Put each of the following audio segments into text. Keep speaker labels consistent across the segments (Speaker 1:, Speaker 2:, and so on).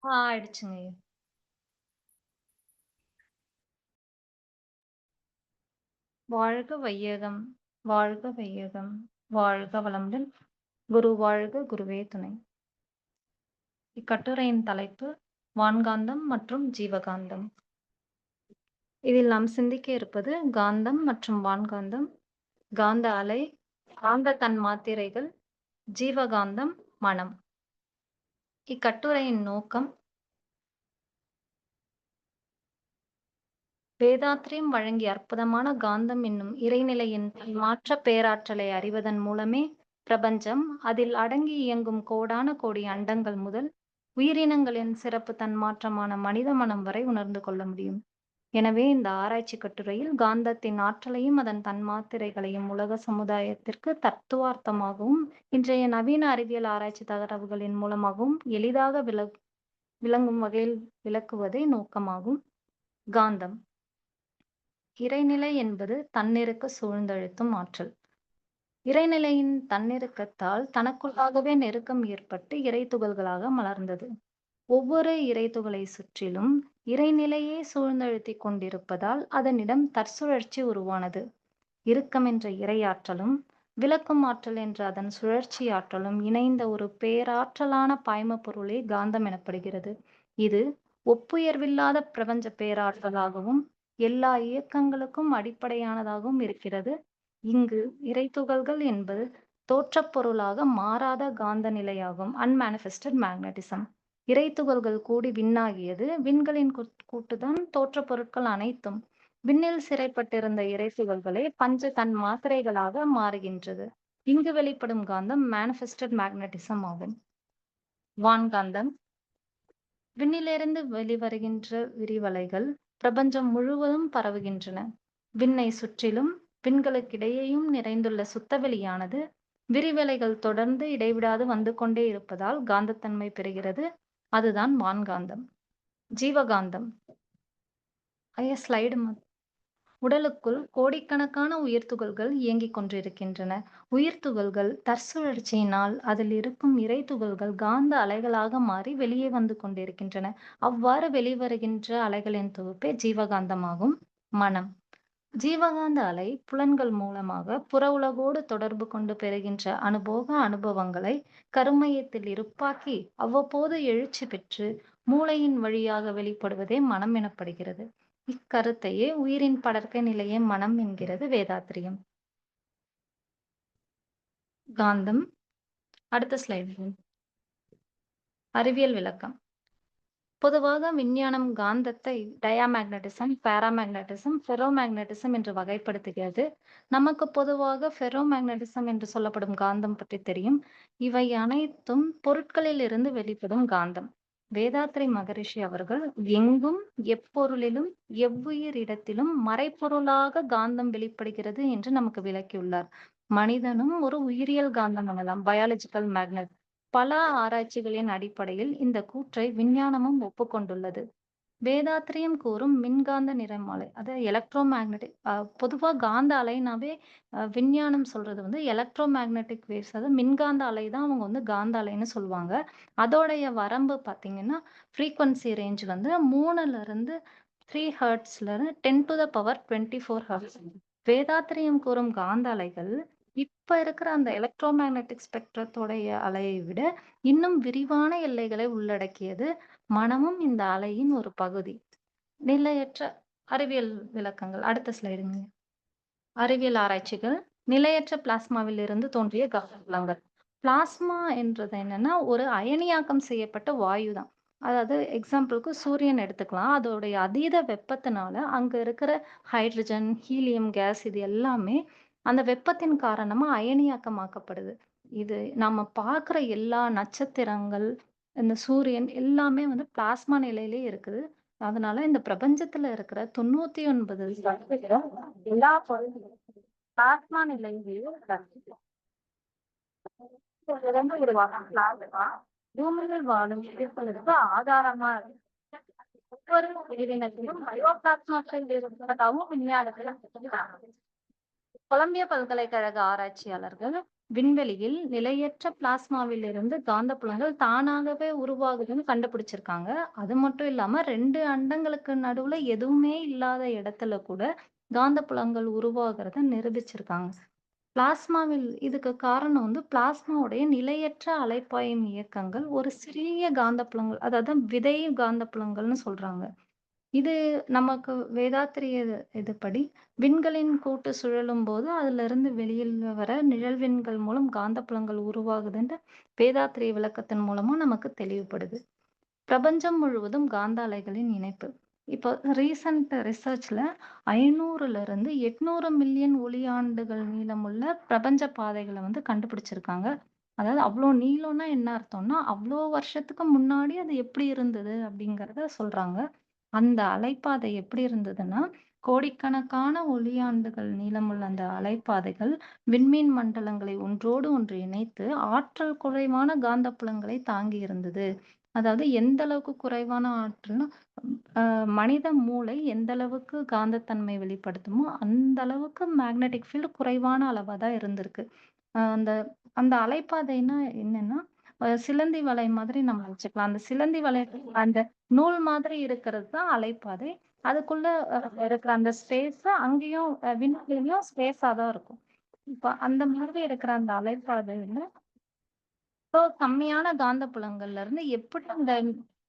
Speaker 1: ஆயிடுச்சுங்க. வாழ்க வையகம், வாழ்க வையகம், வாழ்க வளமுடன். குரு வாழ்க, குருவே துணை. இக்கட்டுரையின் தலைப்பு வான்காந்தம் மற்றும் ஜீவகாந்தம். இதில் நாம் சிந்திக்க இருப்பது காந்தம் மற்றும் வான்காந்தம், காந்த அலை, காந்த தன்மாத்திரைகள், ஜீவகாந்தம், மனம். இக்கட்டுரையின் நோக்கம் வேதாத்ரியம் வழங்கிய அற்புதமான காந்தம் என்னும் இறைநிலையின் மாற்ற பேராற்றலை அறிவதன் மூலமே பிரபஞ்சம், அதில் அடங்கி இயங்கும் கோடான கோடி அண்டங்கள் முதல் உயிரினங்களின் சிறப்பு தன்மாற்றமான மனித மனம் வரை உணர்ந்து கொள்ள முடியும். எனவே இந்த ஆராய்ச்சி கட்டுரையில் காந்தத்தின் ஆற்றலையும் அதன் தன்மாத்திரைகளையும் உலக சமுதாயத்திற்கு தத்துவார்த்தமாகவும் இன்றைய நவீன அறிவியல் ஆராய்ச்சி தகவல்களின் மூலமாகவும் எளிதாக விளங்கும் வகையில் விளக்குவதே நோக்கமாகும். காந்தம் இறைநிலை என்பது தன்னிருக்க சூழ்ந்தழுத்தும் ஆற்றல். இறைநிலையின் தன்னிருக்கத்தால் தனக்குள்ளாகவே நெருக்கம் ஏற்பட்டு இறைத்துகள்களாக மலர்ந்தது. ஒவ்வொரு இறைத்துகளை சுற்றிலும் இறைநிலையே சூழ்ந்தழுத்திக் கொண்டிருப்பதால் அதனிடம் தற்சுழற்சி உருவானது. இறுக்கம் என்ற இறையாற்றலும் விளக்கும் ஆற்றல் என்ற அதன் சுழற்சி ஆற்றலும் இணைந்த ஒரு பேராற்றலான பாய்ம பொருளே காந்தம் எனப்படுகிறது. இது ஒப்புயர்வில்லாத பிரபஞ்ச பேராற்றலாகவும் எல்லா இயக்கங்களுக்கும் அடிப்படையானதாகவும் இருக்கிறது. இங்கு இறைத்துகள்கள் என்பது தோற்றப் பொருளாக மாறாத காந்த நிலையாகும். அன்மானிஃபெஸ்டட் மேக்னட்டிசம். இறைத்துகள்கள் கூடி விண்ணாகியது. விண்களின் கூட்டுதான் தோற்றப் பொருட்கள் அனைத்தும். விண்ணில் சிறைப்பட்டிருந்த இறைத்துகள்களே பஞ்ச தன் மாத்திரைகளாக மாறுகின்றது. இங்கு வெளிப்படும் காந்தம் மேனிஃபெஸ்டட் மேக்னட்டிசம் ஆகும். வான்காந்தம் விண்ணிலிருந்து வெளிவருகின்ற விரிவலைகள் பிரபஞ்சம் முழுவதும் பரவுகின்றன. விண்ணை சுற்றிலும் விண்களுக்கிடையேயும் நிறைந்துள்ள சுத்தவெளியானது விரிவலைகள் தொடர்ந்து இடைவிடாது வந்து கொண்டே இருப்பதால் காந்தத்தன்மை பெறுகிறது. அதுதான் வான்காந்தம். ஜீவகாந்தம் ஸ்லைடு உடலுக்குள் கோடிக்கணக்கான உயிர்த்துகள்கள் இயங்கிக் கொண்டிருக்கின்றன. உயிர்த்துகள்கள் தற்சுழற்சியினால் அதில் இருக்கும் இறைத்துகள்கள் காந்த அலைகளாக மாறி வெளியே வந்து கொண்டிருக்கின்றன. அவ்வாறு வெளிவருகின்ற அலைகளின் தொகுப்பே ஜீவகாந்தமாகும். மனம் ஜீவகாந்த அலை புலன்கள் மூலமாக புற உலகோடு தொடர்பு கொண்டு பெறுகின்ற அனுபவங்களை கருமையத்தில் இருப்பாக்கி அவ்வப்போது எழுச்சி பெற்று மூளையின் வழியாக வெளிப்படுவதே மனம் எனப்படுகிறது. இக்கருத்தையே உயிரின் படர்க்கை நிலையே மனம் என்கிறது வேதாத்திரியம். காந்தம் அடுத்த ஸ்லைடு. அறிவியல் விளக்கம். பொதுவாக விஞ்ஞானம் காந்தத்தை டயாமேக்னட்டிசம், பாராமேக்னட்டிசம், ஃபெரோமேக்னட்டிசம் என்று வகைப்படுத்துகிறது. நமக்கு பொதுவாக ஃபெரோமேக்னட்டிசம் என்று சொல்லப்படும் காந்தம் பற்றி தெரியும். இவை அனைத்தும் பொருட்களில் இருந்து வெளிப்படும் காந்தம். வேதாத்ரி மகரிஷி அவர்கள் எங்கும் எப்பொருளிலும் எவ்வுயிர் இடத்திலும் மறைப்பொருளாக காந்தம் வெளிப்படுகிறது என்று நமக்கு விளக்கியுள்ளார். மனிதனும் ஒரு உயிரியல் காந்தம் எனலாம், பயாலஜிக்கல் மேக்னட். பல ஆராய்ச்சிகளின் அடிப்படையில் இந்த கூற்றை விஞ்ஞானமும் ஒப்புக்கொண்டுள்ளது. வேதாத்திரியம் கூறும் மின்காந்த நிறமாலை, அது எலக்ட்ரோ மேக்னெட்டிக். பொதுவா காந்த அலைனாவே விஞ்ஞானம் சொல்றது வந்து எலக்ட்ரோ மேக்னெட்டிக் வேவ்ஸ், அதாவது மின்காந்த அலை தான் அவங்க வந்து காந்த அலைன்னு சொல்லுவாங்க. அதோடைய வரம்பு பார்த்தீங்கன்னா, ஃப்ரீக்வன்சி ரேஞ்ச் வந்து 3ல இருந்து 3 ஹெர்ட்ஸ்ல இருந்து 10 டு த பவர் 24 ஹெர்ட்ஸ். வேதாத்திரியம் கூறும் காந்த அலைகள் இப்ப இருக்கிற அந்த எலக்ட்ரோ மேக்னெட்டிக் ஸ்பெக்ட்ரத்தோடைய அலையை விட இன்னும் விரிவான எல்லைகளை உள்ளடக்கியது. மனமும் இந்த அலையின் ஒரு பகுதி. நிலையற்ற அறிவியல் விளக்கங்கள். அடுத்த ஸ்லைடுங்க. அறிவியல் ஆராய்ச்சிகள். நிலையற்ற பிளாஸ்மாவில் இருந்து தோன்றிய காந்த புலங்கள். பிளாஸ்மா என்றது என்னன்னா, ஒரு அயனியாக்கம் செய்யப்பட்ட வாயு தான். அதாவது எக்ஸாம்பிளுக்கு சூரியன் எடுத்துக்கலாம். அதோடைய அதீத வெப்பத்தினால அங்க இருக்கிற ஹைட்ரஜன், ஹீலியம் கேஸ் இது எல்லாமே அந்த வெப்பத்தின் காரணமா அயனியாக்கமாக்கப்படுது. இது நம்ம பார்க்குற எல்லா நட்சத்திரங்கள், இந்த சூரியன் எல்லாமே வந்து பிளாஸ்மா நிலையிலே இருக்குது. அதனால இந்த பிரபஞ்சத்துல இருக்கிற 99% எல்லா பொருள்களும் பிளாஸ்மா நிலையிலேயே உள்ளது. இதிலிருந்து உருவாகும் பிளாஸ்மா பூமியில் வாழும் உயிர்களுக்கு ஆதாரமா இருக்கு. ஒவ்வொரு உயிரினத்திலும் பயோபிளாஸ்மாக்கள் இருப்பதாகவும் விஞ்ஞானத்தில் சொல்றாங்க. கொலம்பியா பல்கலைக்கழக ஆராய்ச்சியாளர்கள் விண்வெளியில் நிலையற்ற பிளாஸ்மாவிலிருந்து காந்தப்புலங்கள் தானாகவே உருவாகுதுன்னு கண்டுபிடிச்சிருக்காங்க. அது மட்டும் இல்லாம 2 அண்டங்களுக்கு நடுவுல எதுவுமே இல்லாத இடத்துல கூட காந்தப்புலங்கள் உருவாகுறத நிரூபிச்சிருக்காங்க. பிளாஸ்மாவில் இதுக்கு காரணம் வந்து பிளாஸ்மாவுடைய நிலையற்ற அலைப்பாயும் இயக்கங்கள் ஒரு சிறிய காந்தப்புலங்கள், அதாவது விதை காந்தப்புலங்கள்னு சொல்றாங்க. இது நமக்கு வேதாத்திரிய இதுபடி விண்களின் கூட்டு சுழலும்போது அதிலிருந்து வெளியில் வர நிழல்விண்கள் மூலம் காந்தப்புலங்கள் உருவாகுதுன்ற வேதாத்திரிய விளக்கத்தின் மூலமா நமக்கு தெளிவுபடுது. பிரபஞ்சம் முழுவதும் காந்த அலைகளின் இணைப்பு. இப்போ ரீசன்ட் ரிசர்ச்ல 500ல இருந்து 800 மில்லியன் ஒளியாண்டுகள் நீளமுள்ள பிரபஞ்ச பாதைகள வந்து கண்டுபிடிச்சிருக்காங்க. அதாவது அவ்ளோ நீளம்னா என்ன அர்த்தம்னா, அவ்ளோ வருஷத்துக்கு முன்னாடி அது எப்படி இருந்தது அப்படிங்கிறத சொல்றாங்க. அந்த அலைப்பாதை எப்படி இருந்ததுன்னா, கோடிக்கணக்கான ஒளியாண்டுகள் நீளமுள்ள அந்த அலைப்பாதைகள் விண்மீன் மண்டலங்களை ஒன்றோடு ஒன்று இணைத்து ஆற்றல் குறைவான காந்தப்புலங்களை தாங்கி இருந்தது. அதாவது எந்த அளவுக்கு குறைவான ஆற்றல்னா, மனித மூளை எந்த அளவுக்கு காந்தத்தன்மை வெளிப்படுத்துமோ, அந்த அளவுக்கு மேக்னெட்டிக் ஃபீல்ட் குறைவான அளவா தான் இருந்திருக்கு. அந்த அந்த அலைப்பாதைன்னா என்னன்னா, சிலந்தி வலை மாதிரி நம்ம வச்சுக்கலாம். அந்த சிலந்தி வலை அந்த நூல் மாதிரி இருக்கிறது தான் அலைப்பாதை. அதுக்குள்ள இருக்கிற அந்த ஸ்பேஸ் அங்கேயும் விண்வெளியும் ஸ்பேஸா தான் இருக்கும். இப்ப அந்த மாதிரி இருக்கிற அந்த அலைப்பாதையில இப்போ கம்மியான காந்தப்புலங்கள்ல இருந்து எப்படி அந்த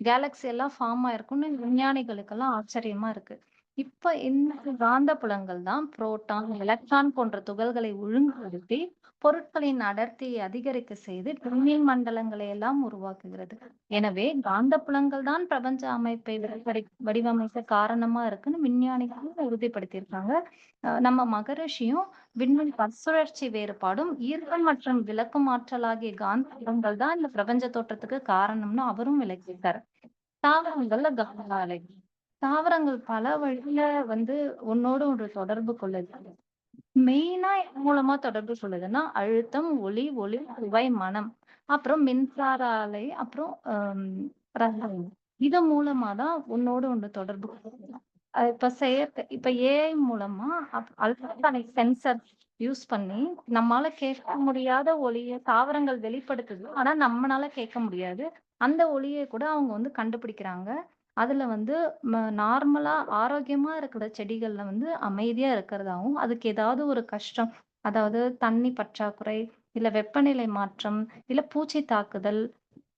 Speaker 1: கேலக்ஸி எல்லாம் ஃபார்ம் ஆயிருக்கும்னு விஞ்ஞானிகளுக்கெல்லாம் ஆச்சரியமா இருக்கு. இப்ப இந்த காந்தப்புலங்கள் தான் புரோட்டான், எலக்ட்ரான் போன்ற துகள்களை ஒழுங்குபடுத்தி பொருட்களின் அடர்த்தியை அதிகரிக்க செய்து விண்மீன் மண்டலங்களை எல்லாம் உருவாக்குகிறது. எனவே காந்தப்புலங்கள் தான் பிரபஞ்ச அமைப்பை வடிவமைக்க காரணமா இருக்குன்னு விஞ்ஞானிகள் உறுதிப்படுத்தியிருக்காங்க. நம்ம மகரிஷியும் விண்வெளி தற்சுழற்சி வேறுபாடும், ஈர்ப்பு மற்றும் விலக்கும் ஆற்றல் ஆகிய காந்த புலங்கள் தான் இந்த பிரபஞ்ச தோற்றத்துக்கு காரணம்னு அவரும் விளக்கியிருக்காரு. தாவரங்கள்ல காந்த அலை. தாவரங்கள் பல வழியில வந்து ஒண்ணோடு ஒன்று தொடர்பு கொள்ளுது. மெயினா எது மூலமா தொடர்பு கொள்ளுதுன்னா, அழுத்தம், ஒளி, சுவை, மணம். அப்புறம் மின்சார அலை, அப்புறம் ரசாயனம். இது மூலமா தான் ஒண்ணோடு ஒண்ணு தொடர்பு கொள்ளுது. இப்ப ஏஐ மூலமா அல்ட்ராசானிக் சென்சார் யூஸ் பண்ணி நம்மால கேட்க முடியாத ஒலிய தாவரங்கள் வெளிப்படுத்துது. ஆனா நம்மனால கேட்க முடியாது. அந்த ஒலிய கூட அவங்க வந்து கண்டுபிடிக்கிறாங்க. அதுல வந்து நார்மலா ஆரோக்கியமா இருக்கிற செடிகள்ல வந்து அமைதியா இருக்கிறதாவும், அதுக்கு ஏதாவது ஒரு கஷ்டம், அதாவது தண்ணி பற்றாக்குறை, இல்ல வெப்பநிலை மாற்றம், இல்ல பூச்சி தாக்குதல்,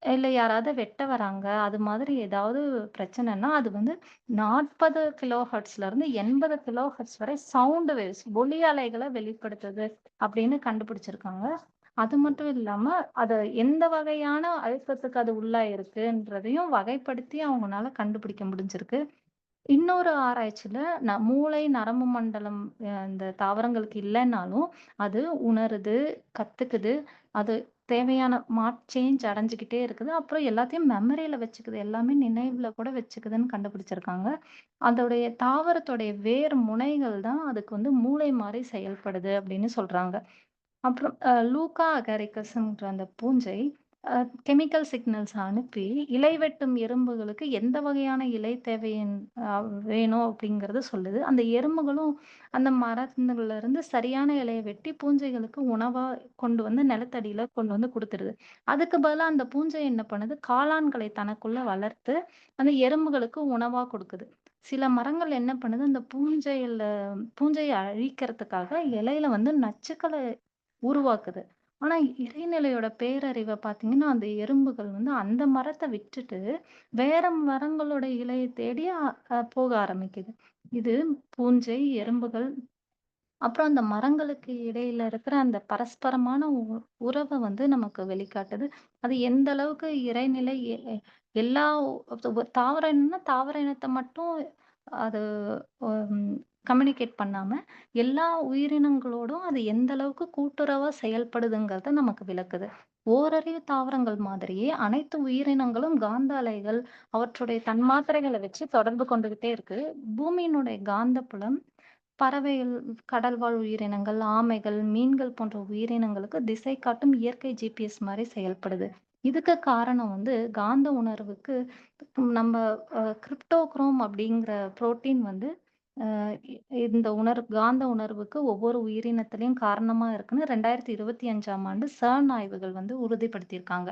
Speaker 1: இல்ல யாராவது வெட்ட வராங்க. அது மாதிரி ஏதாவது பிரச்சனைன்னா, அது வந்து 40 கிலோ ஹெர்ட்ஸ்ல இருந்து 80 கிலோ ஹெர்ட்ஸ் வரை சவுண்ட் வேவ்ஸ் ஒலி அலைகள வெளிப்படுத்துது அப்படின்னு கண்டுபிடிச்சிருக்காங்க. அது மட்டும் இல்லாம, அது எந்த வகையான அழுத்தத்துக்கு அது உள்ளாயிருக்குன்றதையும் வகைப்படுத்தி அவங்கனால கண்டுபிடிக்க முடிஞ்சிருக்கு. இன்னொரு ஆராய்ச்சியில மூளை, நரம்பு மண்டலம் இந்த தாவரங்களுக்கு இல்லன்னாலும், அது உணருது, கத்துக்குது. அது தேவையான சேஞ்ச் அடைஞ்சுகிட்டே இருக்குது. அப்புறம் எல்லாத்தையும் மெமரியில வச்சுக்குது. எல்லாமே நினைவுல கூட வச்சுக்குதுன்னு கண்டுபிடிச்சிருக்காங்க. அதோடைய தாவரத்துடைய வேர் முனைகள் தான் அதுக்கு வந்து மூளை மாரி செயல்படுது அப்படின்னு சொல்றாங்க. அப்புறம் லூக்கா அகாரிகஸ்ன்ற அந்த பூஞ்சை அ கெமிக்கல் சிக்னல்ஸ் அனுப்பி, இலை வெட்டும் எறும்புகளுக்கு எந்த வகையான இலை அ வேணும் அப்படிங்கிறத சொல்லுது. அந்த எறும்புகளும் அந்த மரத்துங்கள்ல இருந்து சரியான இலைய வெட்டி பூஞ்சைகளுக்கு உணவா கொண்டு வந்து நிலத்தடியில கொண்டு வந்து குடுத்துருது. அதுக்கு பதிலா அந்த பூஞ்சை என்ன பண்ணுது, காளான்களை தனக்குள்ள வளர்த்து, அந்த எறும்புகளுக்கு உணவா குடுக்குது. சில மரங்கள் என்ன பண்ணுது, அந்த பூஞ்சைய அழிக்கிறதுக்காக இலையில வந்து நச்சுக்கள உருவாக்குது. ஆனா இறைநிலையோட பேரறிவ பார்த்தீங்கன்னா, அந்த எறும்புகள் வந்து அந்த மரத்த விட்டுட்டு, வேற மரங்களோட இலைய தேடி அ அ போக ஆரம்பிக்குது. இது பூஞ்சை, எறும்புகள், அப்புறம் அந்த மரங்களுக்கு இடையில இருக்கிற அந்த பரஸ்பரமான உறவ வந்து நமக்கு வெளிக்காட்டுது. அது எந்த அளவுக்கு இறைநிலை எல்லா தாவர இனம்னா தாவர இனத்த மட்டும் அது ம் கம்யூனிகேட் பண்ணாம, எல்லா உயிரினங்களோடும் அது எந்த அளவுக்கு கூட்டுறவா செயல்படுதுங்கிறத நமக்கு விளக்குது. ஓரறிவு தாவரங்கள் மாதிரியே அனைத்து உயிரினங்களும் காந்த அலைகள், அவற்றுடைய தன்மாத்திரைகள வச்சு தொடர்பு கொண்டுகிட்டே இருக்கு. பூமியினுடைய காந்தப்புலம் பறவைகள், கடல்வாழ் உயிரினங்கள், ஆமைகள், மீன்கள் போன்ற உயிரினங்களுக்கு திசை காட்டும் இயற்கை ஜிபிஎஸ் மாரி செயல்படுது. இதுக்கு காரணம் வந்து காந்த உணர்வுக்கு நம்ம கிரிப்டோகுரோம் அப்படிங்கிற புரோட்டீன் வந்து அ இ இந்த காந்த உணர்வுக்கு ஒவ்வொரு உயிரினத்திலயும் காரணமா இருக்குன்னு 2025ஆம் ஆண்டு CERN ஆய்வுகள் வந்து உறுதிப்படுத்தியிருக்காங்க.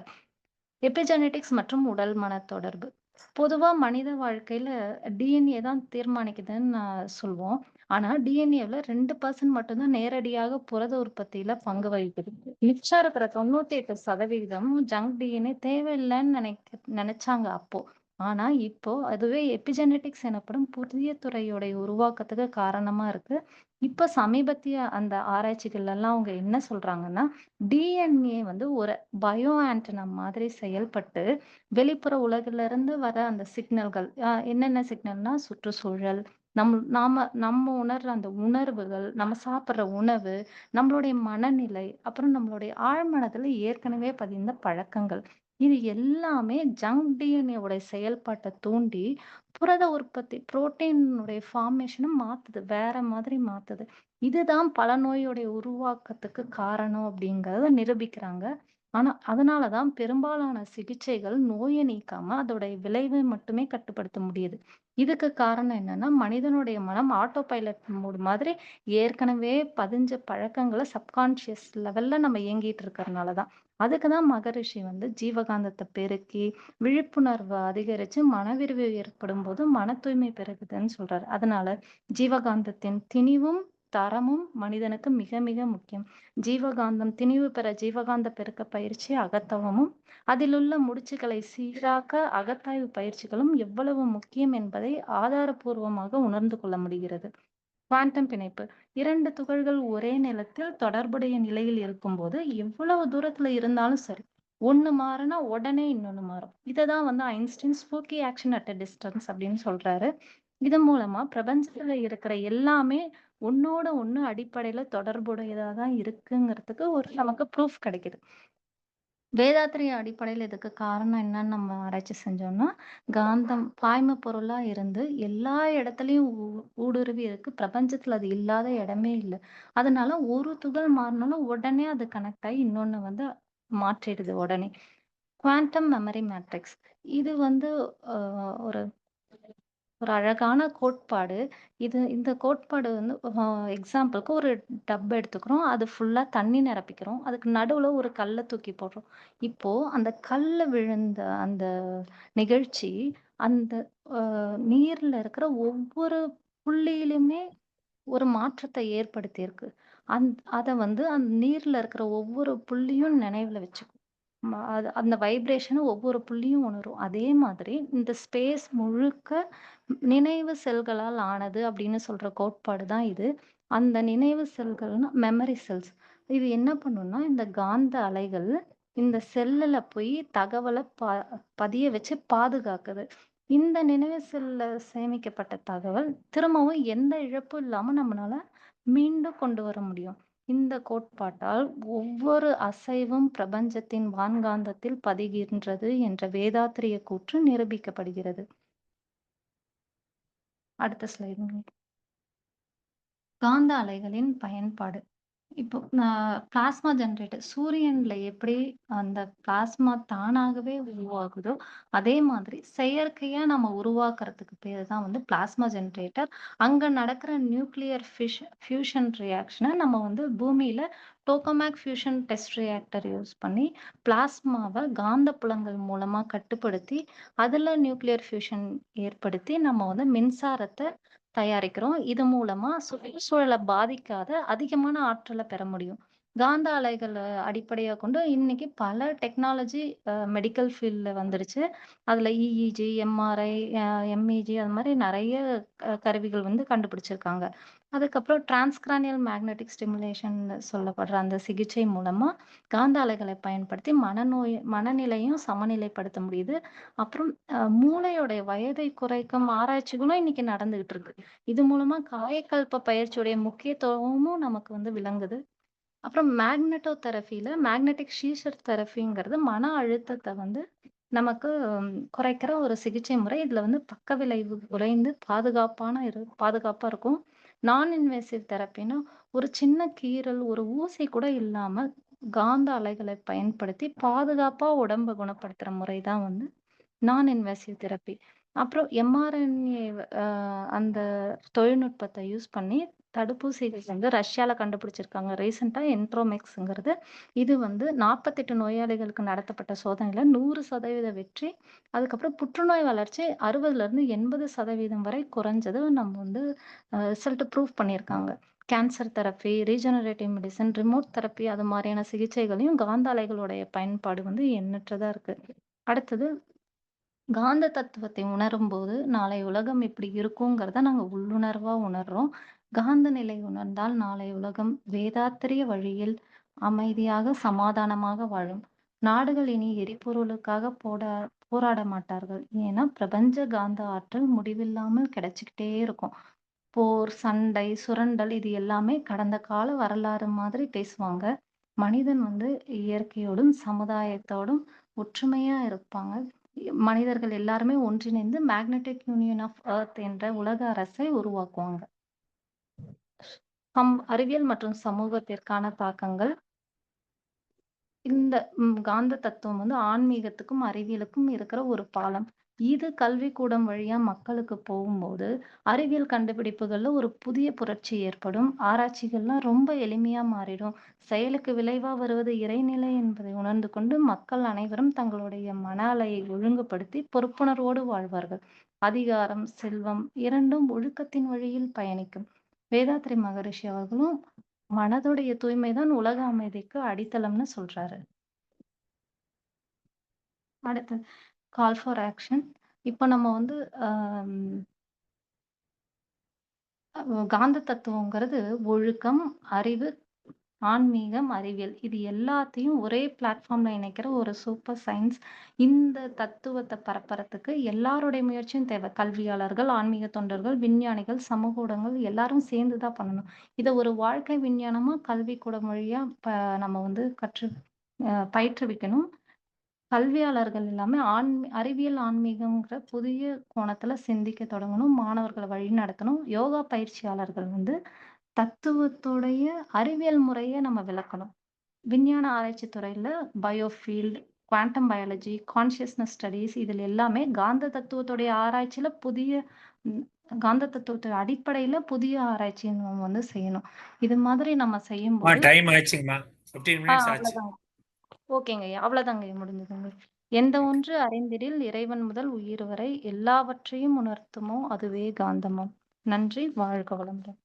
Speaker 1: எபிஜெனெடிக்ஸ் மற்றும் உடல் மன தொடர்பு. பொதுவா மனித வாழ்க்கையில டிஎன்ஏ தான் தீர்மானிக்குதுன்னு சொல்வோம். ஆனா டிஎன்ஏல 2% மட்டும் தான் நேரடியாக புரத உற்பத்தியில பங்கு வகிக்குது. மிச்சம் இருக்கிற 98% ஜங்க் டிஎன்ஏ தேவையில்லன்னு நெனச்சாங்க அப்போ. ஆனா இப்போ அதுவே எபிஜெனெடிக்ஸ் எனப்படும் புதிய துறையுடைய உருவாக்கத்துக்கு காரணமா இருக்கு. இப்ப சமீபத்திய அந்த ஆராய்ச்சிகள்லாம் அவங்க என்ன சொல்றாங்கன்னா, டிஎன்ஏ வந்து ஒரு பயோ ஆண்டனா மாதிரி செயல்பட்டு, வெளிப்புற உலகிலிருந்து வர அந்த சிக்னல்கள் என்னென்ன சிக்னல்னா சுற்றுச்சூழல், நம்ம உணர்ற அந்த உணர்வுகள், நம்ம சாப்பிடுற உணவு, நம்மளுடைய மனநிலை, அப்புறம் நம்மளுடைய ஆழ்மனதில ஏற்கனவே பதிந்த பழக்கங்கள். இது எல்லாமே ஜங்க் டிஎன்ஏ உடைய செயல்பாட்ட தூண்டி, புரத உற்பத்தி புரோட்டீனுடைய ஃபார்மேஷன மாத்துது. வேற மாதிரி மாத்துது. இதுதான் பல நோயுடைய உருவாக்கத்துக்கு காரணம் அப்படிங்கிறத நிரூபிக்கிறாங்க. ஆனா, அதனால தான் பெரும்பாலான சிகிச்சைகள் நோய நீக்காம, அதோடைய விளைவை மட்டுமே கட்டுப்படுத்த முடியுது. இதுக்கு காரணம் என்னன்னா, மனிதனுடைய மனம் ஆட்டோ பைலட் மோட் மாதிரி ஏற்கனவே பதிஞ்ச பழக்கங்கள சப்கான்ஷியஸ் லெவல்ல நம்ம இயங்கிட்டு இருக்கிறனால தான். அதுக்கு தான் மகரிஷி வந்து ஜீவகாந்தத்த பெருக்கி, விழிப்புணர்வ அதிகரிச்சு, மனவிரிவு ஏற்படும்போது மன தூய்மை பெருகுதுன்னு சொல்றாரு. அதனால ஜீவகாந்தத்தின் திணிவும், தரமும் மனிதனுக்கு மிக மிக முக்கியம். ஜீவகாந்தம் திணிவு பெற ஜீவகாந்த பெருக்க பயிற்சி அகத்தவமும், அதிலுள்ள முடிச்சுகளை சீராக்க அகத்தாய்வு பயிற்சிகளும் எவ்வளவு முக்கியம் என்பதை ஆதாரப்பூர்வமாக உணர்ந்து கொள்ள முடிகிறது. குவாண்டம் பிணைப்பு. 2 துகள்கள் ஒரே நிலத்தில் தொடர்புடைய நிலையில் இருக்கும்போது, எவ்வளவு தூரத்துல இருந்தாலும் சரி, ஒண்ணு மாறுனா உடனே இன்னொன்னு மாறும். இததான் வந்து Einstein spooky action at a distance அப்படின்னு சொல்றாரு. இதன் மூலமா பிரபஞ்சத்துல இருக்கிற எல்லாமே ஒண்ணோட ஒண்ணு அடிப்படையில தொடர்புடையதா தான் இருக்குங்கிறதுக்கு ஒரு நமக்கு ப்ரூஃப் கிடைக்குது. வேதாத்திரிய அடிப்படையில இதுக்கு காரணம் என்னன்னு நம்ம ஆராய்ச்சி செஞ்சோம்னா, காந்தம் பாய்ம பொருளா இருந்து எல்லா இடத்துலயும் ஊடுருவி இருக்கு. பிரபஞ்சத்துல அது இல்லாத இடமே இல்ல. அதனால ஒரு துகள் மாறுனாலும் உடனே அது கனெக்ட் ஆயி இன்னொன்னு வந்து மாற்றிடுது உடனே. Quantum memory matrix. இது வந்து அ ஒரு ஒரு அழகான கோட்பாடு. இந்த கோட்பாடு வந்து எக்ஸாம்பிளுக்கு ஒரு டப் எடுத்துக்கிறோம். அது ஃபுல்லா தண்ணி நிரப்பிக்கிறோம். அதுக்கு நடுவுல ஒரு கல்ல தூக்கி போடுறோம். இப்போ அந்த கல்ல விழுந்த அந்த நிகழ்ச்சி, அந்த அ நீர்ல இருக்கிற ஒவ்வொரு புள்ளியிலுமே ஒரு மாற்றத்தை ஏற்படுத்தியிருக்கு. அந் அத வந்து அந்த நீர்ல இருக்கிற ஒவ்வொரு புள்ளியும் நினைவுல வச்சுக்கும். அது அந்த வைப்ரேஷன ஒவ்வொரு புள்ளியும் உணரும். அதே மாதிரி இந்த ஸ்பேஸ் முழுக்க நினைவு செல்களால் ஆனது அப்படின்னு சொல்ற கோட்பாடு தான் இது. அந்த நினைவு செல்கள்னா மெமரி செல்ஸ். இது என்ன பண்ணும்னா, இந்த காந்த அலைகள் இந்த செல்லுல போய் தகவல பதிய வச்சு பாதுகாக்குது. இந்த நினைவு செல்ல சேமிக்கப்பட்ட தகவல் திரும்பவும் எந்த இழப்பும் இல்லாம நம்மனால மீண்டும் கொண்டு வர முடியும். இந்த கோட்பாட்டால் ஒவ்வொரு அசைவும் பிரபஞ்சத்தின் வான்காந்தத்தில் பதிகின்றது என்ற வேதாத்திரிய கூற்று நிரூபிக்கப்படுகிறது. அடுத்த ஸ்லைடுங்க. காந்த அலைகளின் பயன்பாடு. இப்போ பிளாஸ்மா ஜெனரேட்டர் சூரியன்ல எப்படி அந்த பிளாஸ்மா தானாகவே உருவாகுதோ, அதே மாதிரி செயற்கையா நம்ம உருவாக்குறதுக்கு பேரு தான் வந்து பிளாஸ்மா ஜெனரேட்டர். அங்க நடக்கிற நியூக்ளியர் ஃபியூஷன் ரியாக்ஷன நம்ம வந்து பூமியில டோகாமாக் ஃபியூஷன் டெஸ்ட் ரியாக்டர் யூஸ் பண்ணி பிளாஸ்மாவ காந்தப்புலங்கள் மூலமா கட்டுப்படுத்தி, அதுல நியூக்ளியர் ஃபியூஷன் ஏற்படுத்தி நம்ம வந்து மின்சாரத்த தயாரிக்கிறோம். இது மூலமா சுற்றுச்சூழல பாதிக்காத அதிகமான ஆற்றல பெற முடியும். காந்த அலைகள அடிப்படையா கொண்டு இன்னைக்கு பல டெக்னாலஜி மெடிக்கல் ஃபீல்ட்ல வந்துருச்சு. அதுல இஇஜி, எம்ஆர்ஐ, எம்இஜி அது மாரி நெறைய கருவிகள் வந்து கண்டுபிடிச்சிருக்காங்க. அதுக்கப்புறம் டிரான்ஸ்கிரானியல் மேக்னெட்டிக் ஸ்டிமுலேஷன் சொல்லப்படுற அந்த சிகிச்சை மூலமா காந்த அலைகளை பயன்படுத்தி மனநிலையும் சமநிலைப்படுத்த முடியுது. அப்புறம் மூளையோடைய வயதை குறைக்கும் ஆராய்ச்சிகளும் இன்னைக்கு நடந்துகிட்டு இருக்கு. இது மூலமா காயக்கல்ப பயிற்சியுடைய முக்கியத்துவமும் நமக்கு வந்து விளங்குது. அப்புறம் மேக்னெட்டோ தெரபில மேக்னெட்டிக் ஷீஷர் தெரபிங்கிறது மன அழுத்தத்த வந்து நமக்கு குறைக்கிற ஒரு சிகிச்சை முறை. இதுல வந்து பக்க விளைவு குறைந்து பாதுகாப்பா இருக்கும். நான் இன்வேசிவ் தெரப்பின்னா ஒரு சின்ன கீறல், ஒரு ஊசி கூட இல்லாம காந்த அலைகளை பயன்படுத்தி பாதுகாப்பா உடம்ப குணப்படுத்துற முறை தான் வந்து நான் இன்வேசிவ் தெரப்பி. அப்புறம் mRNA அ அந்த தொழில்நுட்பத்த யூஸ் பண்ணி தடுப்பூசிகள் வந்து ரஷ்யால கண்டுபிடிச்சிருக்காங்க. ரீசென்ட்டா என்ட்ரோமெக்ஸ்ங்கிறது. இது வந்து 48 நோயாளிகளுக்கு நடத்தப்பட்ட சோதனையில 100% வெற்றி. அதுக்கப்புறம் புற்றுநோய் வளர்ச்சி 60லேருந்து 80% வரை குறைஞ்சது நம்ம வந்து ரிசல்ட் ப்ரூவ் பண்ணியிருக்காங்க. Cancer therapy, regenerative medicine, remote therapy அது மாரியான சிகிச்சைகளையும் காந்த அலைகளுடைய பயன்பாடு வந்து எண்ணற்றதா இருக்கு. அடுத்தது காந்த தத்துவத்தை உணரும்போது, நாளை உலகம் இப்படி இருக்குங்கிறத நாங்க உள்ளுணர்வா உணர்றோம். காந்த நிலை உணர்ந்தால் நாளை உலகம் வேதாத்திரிய வழியில் அமைதியாக, சமாதானமாக வாழும். நாடுகள் இனி எரிபொருளுக்காக போராட மாட்டார்கள். ஏன்னா, பிரபஞ்ச காந்த ஆற்றல் முடிவில்லாமல் கிடைச்சுக்கிட்டே இருக்கும். போர், சண்டை, சுரண்டல் இது எல்லாமே கடந்த கால வரலாறு மாதிரி பேசுவாங்க. மனிதன் வந்து இயற்கையோடும், சமுதாயத்தோடும் ஒற்றுமையா இருப்பாங்க. மனிதர்கள் எல்லாருமே ஒன்றிணைந்து மேக்னெட்டிக் யூனியன் ஆஃப் எர்த் என்ற உலக அரசை உருவாக்குவாங்க. அறிவியல் மற்றும் சமூகத்திற்கான தாக்கங்கள். இந்த காந்த தத்துவம் வந்து ஆன்மீகத்துக்கும், அறிவியலுக்கும் இருக்கிற ஒரு பாலம். இது கல்விக்கூடம் வழியா மக்களுக்கு போகும்போது, அறிவியல் கண்டுபிடிப்புகள்ல ஒரு புதிய புரட்சி ஏற்படும். ஆராய்ச்சிகள்லாம் ரொம்ப எளிமையா மாறிடும். செயலுக்கு விளைவா வருவது இறைநிலை என்பதை உணர்ந்து கொண்டு, மக்கள் அனைவரும் தங்களுடைய மன அலையை ஒழுங்குபடுத்தி பொறுப்புணர்வோடு வாழ்வார்கள். அதிகாரம், செல்வம் இரண்டும் ஒழுக்கத்தின் வழியில் பயணிக்கும். வேதாத்ரி மகரிஷி அவர்களும் மனதுடைய தூய்மைதான் உலக அமைதிக்கு அடித்தளம்னு சொல்றாரு. அடுத்து கால் ஃபார் ஆக்ஷன். இப்ப நம்ம வந்து அம் காந்த தத்துவங்கிறது ஒழுக்கம், அறிவு, ஆன்மீகம், அறிவியல் இது எல்லாத்தையும் ஒரே பிளாட்ஃபார்ம்ல இணைக்கிற ஒரு சூப்பர் சயின்ஸ். இந்த தத்துவத்த பரப்புறதுக்கு எல்லாருடைய முயற்சியும் தேவை. கல்வியாளர்கள், ஆன்மீக தொண்டர்கள், விஞ்ஞானிகள், சமூக ஊடகங்கள் எல்லாரும் சேர்ந்து தான் பண்ணணும். இத ஒரு வாழ்க்கை விஞ்ஞானமா கல்விக்கூடம் வழியா நம்ம வந்து பயிற்றுவிக்கணும். கல்வியாளர்கள் எல்லாமே அறிவியல், ஆன்மீகம்ங்கிற புதிய கோணத்துல சிந்திக்க தொடங்கணும். மாணவர்கள வழிநடத்தணும். யோகா பயிற்சியாளர்கள் வந்து தத்துவத்துடைய அறிவியல் முறைய நம்ம விளக்கணும். விஞ்ஞான ஆராய்ச்சி துறையில பயோஃபீல்ட், குவாண்டம் பயாலஜி, கான்ஷியஸ்னஸ் ஸ்டடீஸ் இதில எல்லாமே காந்த தத்துவத்துடைய ஆராய்ச்சியில ம் காந்த தத்துவத்தோட அடிப்படையில புதிய ஆராய்ச்சி நம்ம வந்து செய்யணும். இது மாதிரி நம்ம செய்யும்போது
Speaker 2: டைம் ஆச்சுங்கம்மா. 15 மினிட்ஸ் ஆச்சு.
Speaker 1: அவ்வளோதாங்க. ஓகேங்க ஐயா. அவ்வளோதாங்க ஐயா முடிஞ்சதுங்க. எந்த
Speaker 2: ஓகே.
Speaker 1: ஒன்று அறிந்திடில் இறைவன் முதல் உயிர் வரை எல்லாவற்றையும் உணர்த்துமோ அதுவே காந்தமாம். நன்றி. வாழ்க வளமுடன்.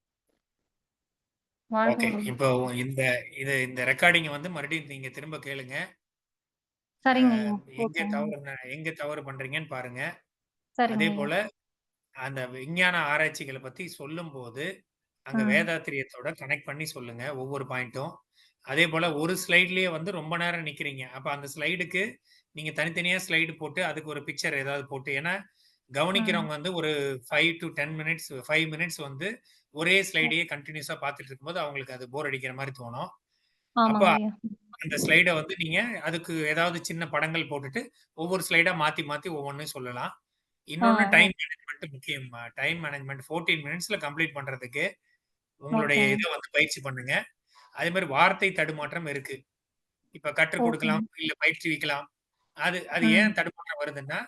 Speaker 1: வாழ்க
Speaker 2: ஓகே.
Speaker 1: வளமுடன்.
Speaker 2: இப்போ இந்த இந்த ரெக்கார்டிங்க வந்து மறுபடியும் நீங்க திரும்ப கேளுங்க. அ
Speaker 1: சரிங்க ஐயா. ஓகேங்க.
Speaker 2: எங்க தவறு பண்றீங்கன்னு பாருங்க.
Speaker 1: சரிங்க ஐயா.
Speaker 2: அதேபோல அந்த விஞ்ஞான ஆராய்ச்சிகள பத்தி சொல்லும்போது, அங்க
Speaker 1: ம்.
Speaker 2: வேதாத்திரியத்தோட கனெக்ட் பண்ணி சொல்லுங்க, ஒவ்வொரு பாயிண்ட்டும். அதேபோல ஒரு ஸ்லைட்லயே வந்து ரொம்ப நேரம் நிக்கிறீங்க. அப்ப அந்த ஸ்லைடுக்கு நீங்க தனித்தனியா ஸ்லைடு போட்டு, அதுக்கு ஒரு பிக்சர் ஏதாவது போட்டு ஏன்னா,
Speaker 1: ம்.
Speaker 2: கவனிக்கிறவங்க வந்து ஒரு 5 டூ 10 மினிட்ஸ் 5 மினிட்ஸ் வந்து ஒரே ஸ்லைடையே கன்டினியூஸா பார்த்துட்டு இருக்கும்போது, அவங்களுக்கு அது போர் அடிக்கிற மாரி தோணும். அப்ப
Speaker 1: ஆமாங்க ஐயா.
Speaker 2: அந்த ஸ்லைட வந்து நீங்க அதுக்கு ஏதாவது சின்ன படங்கள் போட்டுட்டு, ஒவ்வொரு ஸ்லைடா மாத்தி, மாத்தி ஒவ்வொன்னும் சொல்லலாம்.
Speaker 1: ஆ,
Speaker 2: இன்னொன்னு
Speaker 1: ஓ
Speaker 2: டைம் மேனேஜ்மென்ட் முக்கியம். டைம் மேனேஜ்மென்ட் 14 மினிட்ஸ்ல கம்ப்ளீட் பண்றதுக்கு, உங்களுடைய
Speaker 1: ஓகேங்க.
Speaker 2: இத வந்து பயிற்சி பண்ணுங்க. அதே மாரி வார்த்தை தடுமாற்றம் இருக்கு. இப்ப கற்றுக்
Speaker 1: ஓகேங்க.
Speaker 2: கொடுக்கலாம், இல்ல பயிற்றுவிக்கலாம். அது அது
Speaker 1: ம்.
Speaker 2: ஏன் தடுமாற்றம் வருதுன்னா,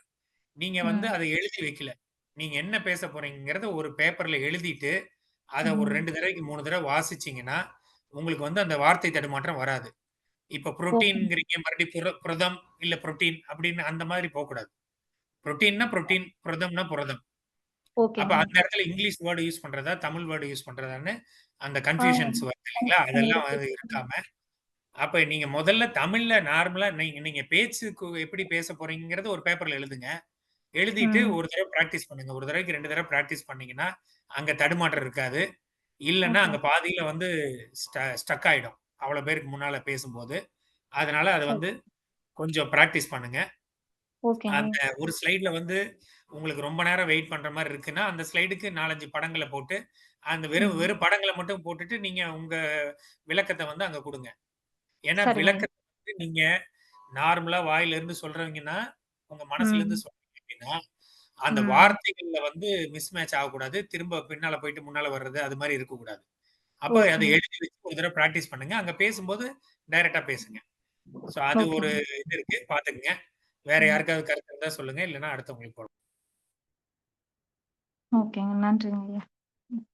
Speaker 2: நீங்க வந்து
Speaker 1: ம்.
Speaker 2: அத எழுதி வைக்கல. நீங்க என்ன பேச போறீங்கங்கிறத ஒரு பேப்பர்ல எழுதிட்டு, அத ஒரு
Speaker 1: ம்.
Speaker 2: 2 தடவைக்கு 3 தடவ வாசிச்சீங்கன்னா, உங்களுக்கு வந்து அந்த வார்த்தை தடுமாற்றம் வராது. இப்ப
Speaker 1: ஓகேங்க.
Speaker 2: புரோட்டீன்ங்கிறீங்க மறுபடியும் புரதம், இல்ல புரோட்டீன் அப்படின்னு அந்த மாதிரி போக்கூடாது. புரோட்டீன்னா புரோட்டீன், புரதம்னா புரதம். அப்ப
Speaker 1: ஓகேங்க.
Speaker 2: அந்த இடத்துல இங்கிலீஷ் வேர்ட் யூஸ் பண்றதா, தமிழ் வேர்ட் யூஸ் பண்றதான்னு அந்த
Speaker 1: ஆ.
Speaker 2: கன்ஃப்யூஷன்ஸ் வருது இல்லைங்களா?
Speaker 1: கன்ஃபர்மேஷன்
Speaker 2: அதெல்லாம்
Speaker 1: இருக்கு.
Speaker 2: வந்து இருக்காம, அப்ப நீங்க முதல்ல தமிழ்ல நார்மலா நீங்க நீங்க பேச்சுக்கு எப்படி பேச போறீங்கங்கிறத ஒரு பேப்பர்ல எழுதுங்க. எழுதிட்டு
Speaker 1: ம்.
Speaker 2: ஒரு தடவ பிராக்டிஸ் பண்ணுங்க. ஒரு தடவைக்கு 2 தடவ பிராக்டிஸ் பண்ணீங்கன்னா, அங்க தடுமாற்றம் இருக்காது. இல்லன்னா
Speaker 1: ஓகே.
Speaker 2: அங்க பாதியில வந்து ஸ்டக் ஆயிடும். அவ்வளோ பேருக்கு முன்னால பேசும்போது. அதனால அத
Speaker 1: சரி.
Speaker 2: வந்து கொஞ்சம் பிராக்டிஸ் பண்ணுங்க.
Speaker 1: ஓகேங்க.
Speaker 2: அந்த ஒரு ஸ்லைட்ல வந்து உங்களுக்கு ரொம்ப நேரம் வெயிட் பண்ற மாரி இருக்குன்னா, அந்த ஸ்லைடுக்கு 4, 5 படங்கள போட்டு, அந்த வெறும்
Speaker 1: ம்.
Speaker 2: வெறும் படங்கள மட்டும் போட்டுட்டு, நீங்க உங்க விளக்கத்த வந்து அங்க குடுங்க. ஏன்னா
Speaker 1: சரிங்க.
Speaker 2: விளக்கத்த வந்து நீங்க நார்மலா வாயிலருந்து சொல்றவங்கன்னா, உங்க மனசுலருந்து
Speaker 1: ம்.
Speaker 2: சொல்றீங்க அப்டின்னா, அந்த
Speaker 1: ம்.
Speaker 2: வார்த்தைகள்ல வந்து மிஸ்மேட்ச் ஆகக்கூடாது. திரும்ப பின்னால போயிட்டு முன்னால வர்றது, அது மாரி இருக்கக்கூடாது. அப்ப அத
Speaker 1: ஓகேங்க.
Speaker 2: எழுதி வச்சு ஒரு தடவ பிராக்டிஸ் பண்ணுங்க. அங்க பேசும்போது டைரக்ட்டா பேசுங்க. ஸோ அது ஒரு
Speaker 1: ஓகேங்க.
Speaker 2: இது இருக்கு. பாத்துக்கங்க. வேற
Speaker 1: ம்.
Speaker 2: யாருக்காவது கருத்து இருந்தா சொல்லுங்க. இல்லன்னா அடுத்தவங்களுக்கு போலாம்.
Speaker 1: ஓகேங்க. நன்றிங்க ஐயா. ம்.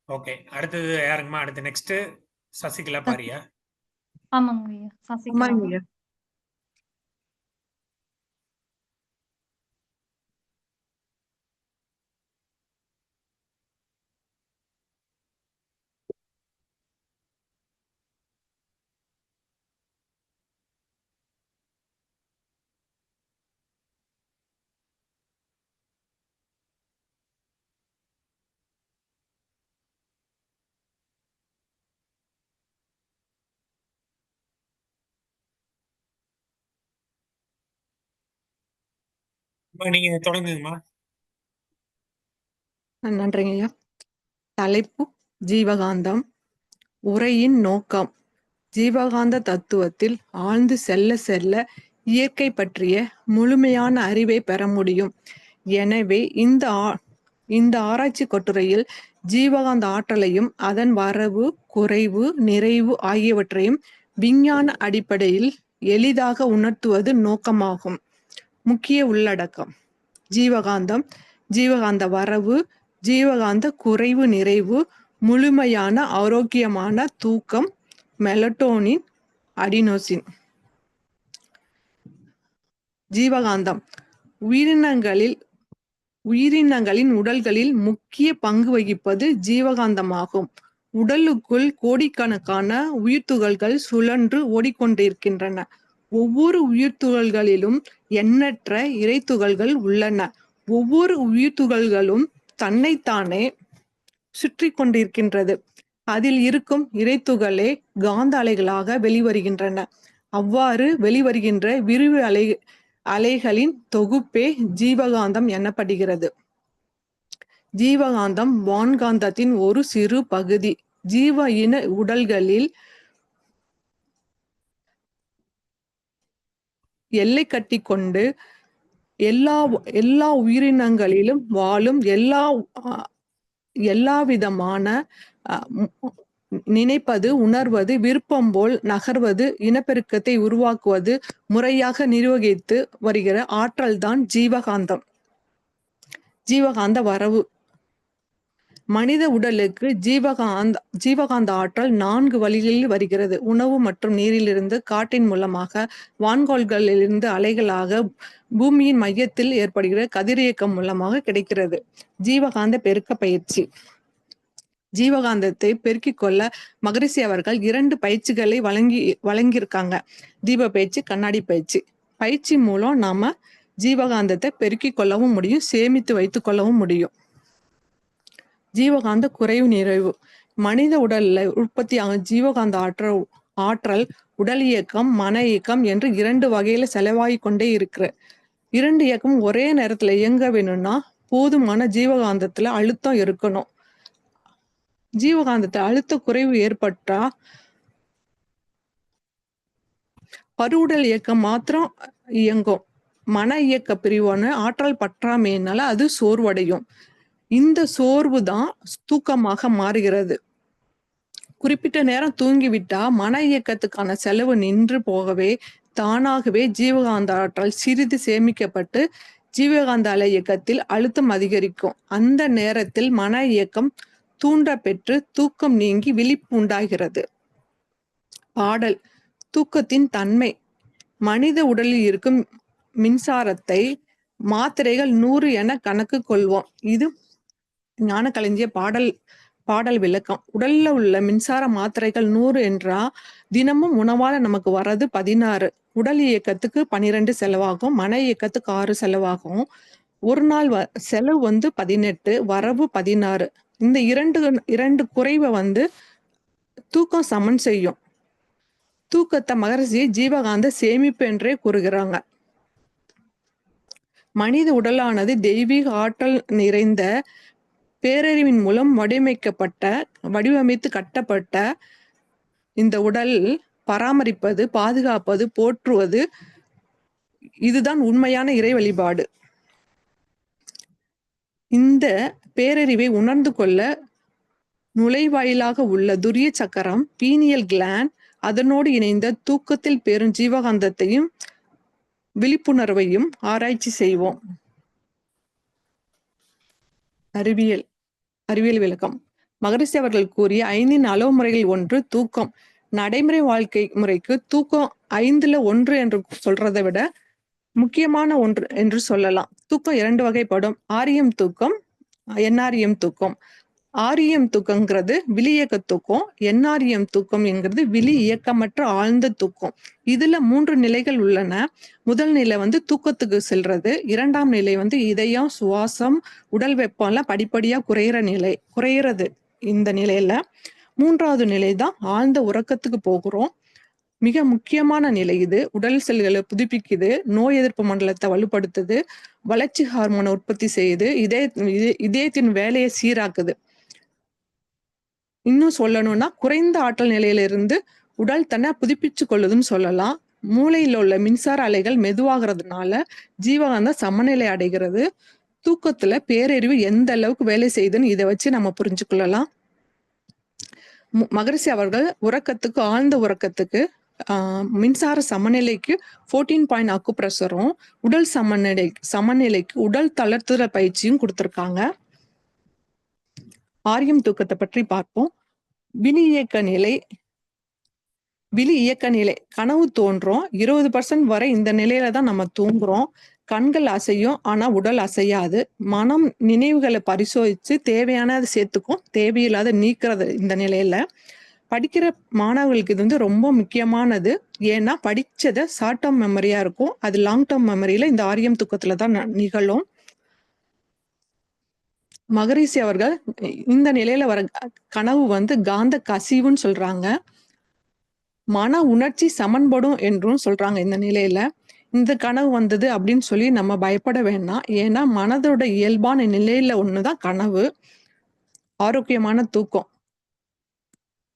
Speaker 2: ஓகே. அடுத்தது யாருங்கம்மா? அடுத்து நெக்ஸ்ட்டு சசிகலா
Speaker 1: சசி
Speaker 2: பாரியா?
Speaker 1: ஆமாங்க ஐயா.
Speaker 3: ஆமாங்க
Speaker 1: சசிகலாவா?
Speaker 3: ஐயா.
Speaker 2: அம்மா நீங்க தொடங்குங்கம்மா.
Speaker 3: நன்றிங்க ஐயா. தலைப்பு ஜீவகாந்தம். உரையின் நோக்கம். ஜீவகாந்த தத்துவத்தில் ஆழ்ந்து செல்ல செல்ல இயற்கை பற்றிய முழுமையான அறிவை பெற முடியும். எனவே இந்த ஆராய்ச்சி கட்டுரையில் ஜீவகாந்த ஆற்றலையும் அதன் வரவு, குறைவு, நிறைவு ஆகியவற்றையும் விஞ்ஞான அடிப்படையில் எளிதாக உணர்த்துவது நோக்கமாகும். முக்கிய உள்ளடக்கம்: ஜீவகாந்தம், ஜீவகாந்த வரவு, ஜீவகாந்த குறைவு நிறைவு, முழுமையான ஆரோக்கியமான தூக்கம், மெலட்டோனின், அடினோசின். ஜீவகாந்தம் உயிரினங்களின் உடல்களில் முக்கிய பங்கு வகிப்பது ஜீவகாந்தமாகும். உடலுக்குள் கோடிக்கணக்கான உயிர்த்துகள்கள் சுழன்று ஓடிக்கொண்டிருக்கின்றன. ஒவ்வொரு உயிர்த்துகள்களிலும் எண்ணற்ற இறைத்துகள்கள் உள்ளன. ஒவ்வொரு உயிர்த்துகள்களும் தன்னைத்தானே சுற்றி கொண்டிருக்கின்றது. அதில் இருக்கும் இறைத்துகளே காந்த அலைகளாக வெளிவருகின்றன. அவ்வாறு வெளிவருகின்ற விரிவு அலைகளின் தொகுப்பே ஜீவகாந்தம் எனப்படுகிறது. ஜீவகாந்தம் வான்காந்தத்தின் ஒரு சிறு பகுதி. ஜீவ இன உடல்களில் எல்லை கட்டி கொண்டு எல்லா உயிரினங்களிலும் வாழும் எல்லாவிதமான நினைப்பது, உணர்வது, விருப்பம் போல் நகர்வது, இனப்பெருக்கத்தை உருவாக்குவது முறையாக நிர்வகித்து வருகிற ஆற்றல்தான் ஜீவகாந்தம். ஜீவகாந்த வரவு. மனித உடலுக்கு ஜீவகாந்த ஆற்றல் 4 வழிகளில் வருகிறது. உணவு மற்றும் நீரிலிருந்து, காற்றின் மூலமாக, வான்கோள்களிலிருந்து அலைகளாக, பூமியின் மையத்தில் ஏற்படுகிற கதிரியக்கம் மூலமாக கிடைக்கிறது. ஜீவகாந்த பெருக்க பயிற்சி. ஜீவகாந்தத்தை பெருக்கிக் கொள்ள மகரிஷி அவர்கள் 2 பயிற்சிகளை வழங்கியிருக்காங்க. தீப பயிற்சி, கண்ணாடி பயிற்சி. பயிற்சி மூலம் நாம ஜீவகாந்தத்தை பெருக்கிக் கொள்ளவும் முடியும், சேமித்து வைத்துக் கொள்ளவும் முடியும். ஜீவகாந்த குறைவு நிறைவு. மனித உடல்ல உற்பத்தியாகும் ஜீவகாந்த ஆற்றல் உடல் இயக்கம், மன இயக்கம் என்று 2 வகையில செலவாகிக் கொண்டே இருக்கிற 2 இயக்கம் ஒரே நேரத்துல இயங்க வேணும்னா போதுமான ஜீவகாந்தத்துல அழுத்தம் இருக்கணும். ஜீவகாந்தத்துல அழுத்த குறைவு ஏற்பட்டா பருவுடல் இயக்கம் மாத்திரம் இயங்கும். மன இயக்க பிரிவான ஆற்றல் பற்றாமையினால அது சோர்வடையும். இந்த சோர்வு தான் தூக்கமாக மாறுகிறது. குறிப்பிட்ட நேரம் தூங்கிவிட்டா மன இயக்கத்துக்கான செலவு நின்று போகவே தானாகவே ஜீவகாந்த ஆற்றல் சிறிது சேமிக்கப்பட்டு ஜீவகாந்த அலை இயக்கத்தில் அழுத்தம் அதிகரிக்கும். அந்த நேரத்தில் மன இயக்கம் தூண்ட பெற்று தூக்கம் நீங்கி விழிப்பு உண்டாகிறது. பாடல். தூக்கத்தின் தன்மை. மனித உடலில் இருக்கும் மின்சாரத்தை மாத்திரைகள் 100 என கணக்கு கொள்வோம். இது ஞான களஞ்சிய பாடல் விளக்கம். உடல்ல உள்ள மின்சார மாத்திரைகள் 100 என்றா தினமும் உணவால நமக்கு வர்றது 16. உடல் இயக்கத்துக்கு 12 செலவாகும், மன இயக்கத்துக்கு 6 செலவாகும். ஒரு நாள் செலவு 18, வரவு 16. இந்த இரண்டு குறைவை தூக்கம் சமன் செய்யும். தூக்கத்தை மகரிஷி ஜீவகாந்த சேமிப்பு என்றே கூறுகிறாங்க. மனித உடலானது தெய்வீக ஆற்றல் நிறைந்த பேரறிவின் மூலம் வடிவமைத்து கட்டப்பட்ட இந்த உடல் பராமரிப்பது, பாதுகாப்பது, போற்றுவது இதுதான் உண்மையான இறை வழிபாடு. இந்த பேரறிவை உணர்ந்து கொள்ள நுழைவாயிலாக உள்ள துரிய சக்கரம், பீனியல் கிளாண்ட், அதனோடு இணைந்த தூக்கத்தில் பெறும் ஜீவகாந்தத்தையும் விழிப்புணர்வையும் ஆராய்ச்சி செய்வோம். அறிவியல் விளக்கம். மகரிஷி அவர்கள் கூறிய 5 அளவுமுறைகள் ஒன்று தூக்கம். நடைமுறை வாழ்க்கை முறைக்கு தூக்கம் 5ல் 1 என்று சொல்றதை விட முக்கியமான ஒன்று என்று சொல்லலாம். தூக்கம் 2 வகைப்படும். ஆரியம் தூக்கம், என்ஆர்எம் தூக்கம். ஆரியம் தூக்கங்கிறது விழி இயக்க தூக்கம், என்ஆர்எம் தூக்கம் என்கிறது விழி இயக்கமற்ற ஆழ்ந்த தூக்கம். இதுல 3 நிலைகள் உள்ளன. முதல் நிலை தூக்கத்துக்கு செல்றது, 2ஆம் நிலை இதயம், சுவாசம், உடல் வெப்பம் எல்லாம் படிப்படியா குறையிறது. இந்த நிலையில 3ஆவது நிலை தான் ஆழ்ந்த உறக்கத்துக்கு போகிறோம். மிக முக்கியமான நிலை இது. உடல் செல்களை புதுப்பிக்குது, நோய் எதிர்ப்பு மண்டலத்தை வலுப்படுத்துது, வளர்ச்சி ஹார்மோனை உற்பத்தி செய்யுது, இதயத்தின் வேலையை சீராக்குது. இன்னும் சொல்லணும்னா குறைந்த ஆற்றல் நிலையிலிருந்து உடல் தன்னை புதுப்பிச்சு கொள்ளுதுன்னு சொல்லலாம். மூளையில் உள்ள மின்சார அலைகள் மெதுவாகிறதுனால ஜீவகாந்தம் சமநிலை அடைகிறது. தூக்கத்துல பேரறிவு எந்த அளவுக்கு வேலை செய்யுதுன்னு இதை வச்சு நம்ம புரிஞ்சுக்கொள்ளலாம். மகரிஷி அவர்கள் உறக்கத்துக்கு, ஆழ்ந்த உறக்கத்துக்கு, மின்சார சமநிலைக்கு 14 பாயிண்ட் அக்குப்ரெஷரும், உடல் சமநிலைக்கு உடல் தளர்த்துற பயிற்சியும் கொடுத்திருக்காங்க. ஆரியம் தூக்கத்தை பற்றி பார்ப்போம். விழி இயக்க நிலை கனவு தோன்றும். 20% வரை இந்த நிலையில தான் நம்ம தூங்குறோம். கண்கள் அசையும், ஆனா உடல் அசையாது. மனம் நினைவுகளை பரிசோதிச்சு தேவையானதை சேர்த்துக்கும், தேவையில்லாத நீக்கிறது. இந்த நிலையில படிக்கிற மாணவர்களுக்கு இது ரொம்ப முக்கியமானது. ஏன்னா படிச்சதை ஷார்ட் டேர்ம் மெமரியா இருக்கும், அது லாங் டேர்ம் மெமரியில இந்த ஆரியம் தூக்கத்துல தான் நிகழும். மகரிஷி அவர்கள் இந்த நிலையில வர கனவு காந்த கசிவுன்னு சொல்றாங்க. மன உணர்ச்சி சமன்படும் என்றும் சொல்றாங்க. இந்த நிலையில இந்த கனவு வந்தது அப்படின்னு சொல்லி நம்ம பயப்பட வேண்டாம். ஏன்னா மனதோட இயல்பான நிலையில ஒண்ணுதான் கனவு. ஆரோக்கியமான தூக்கம்.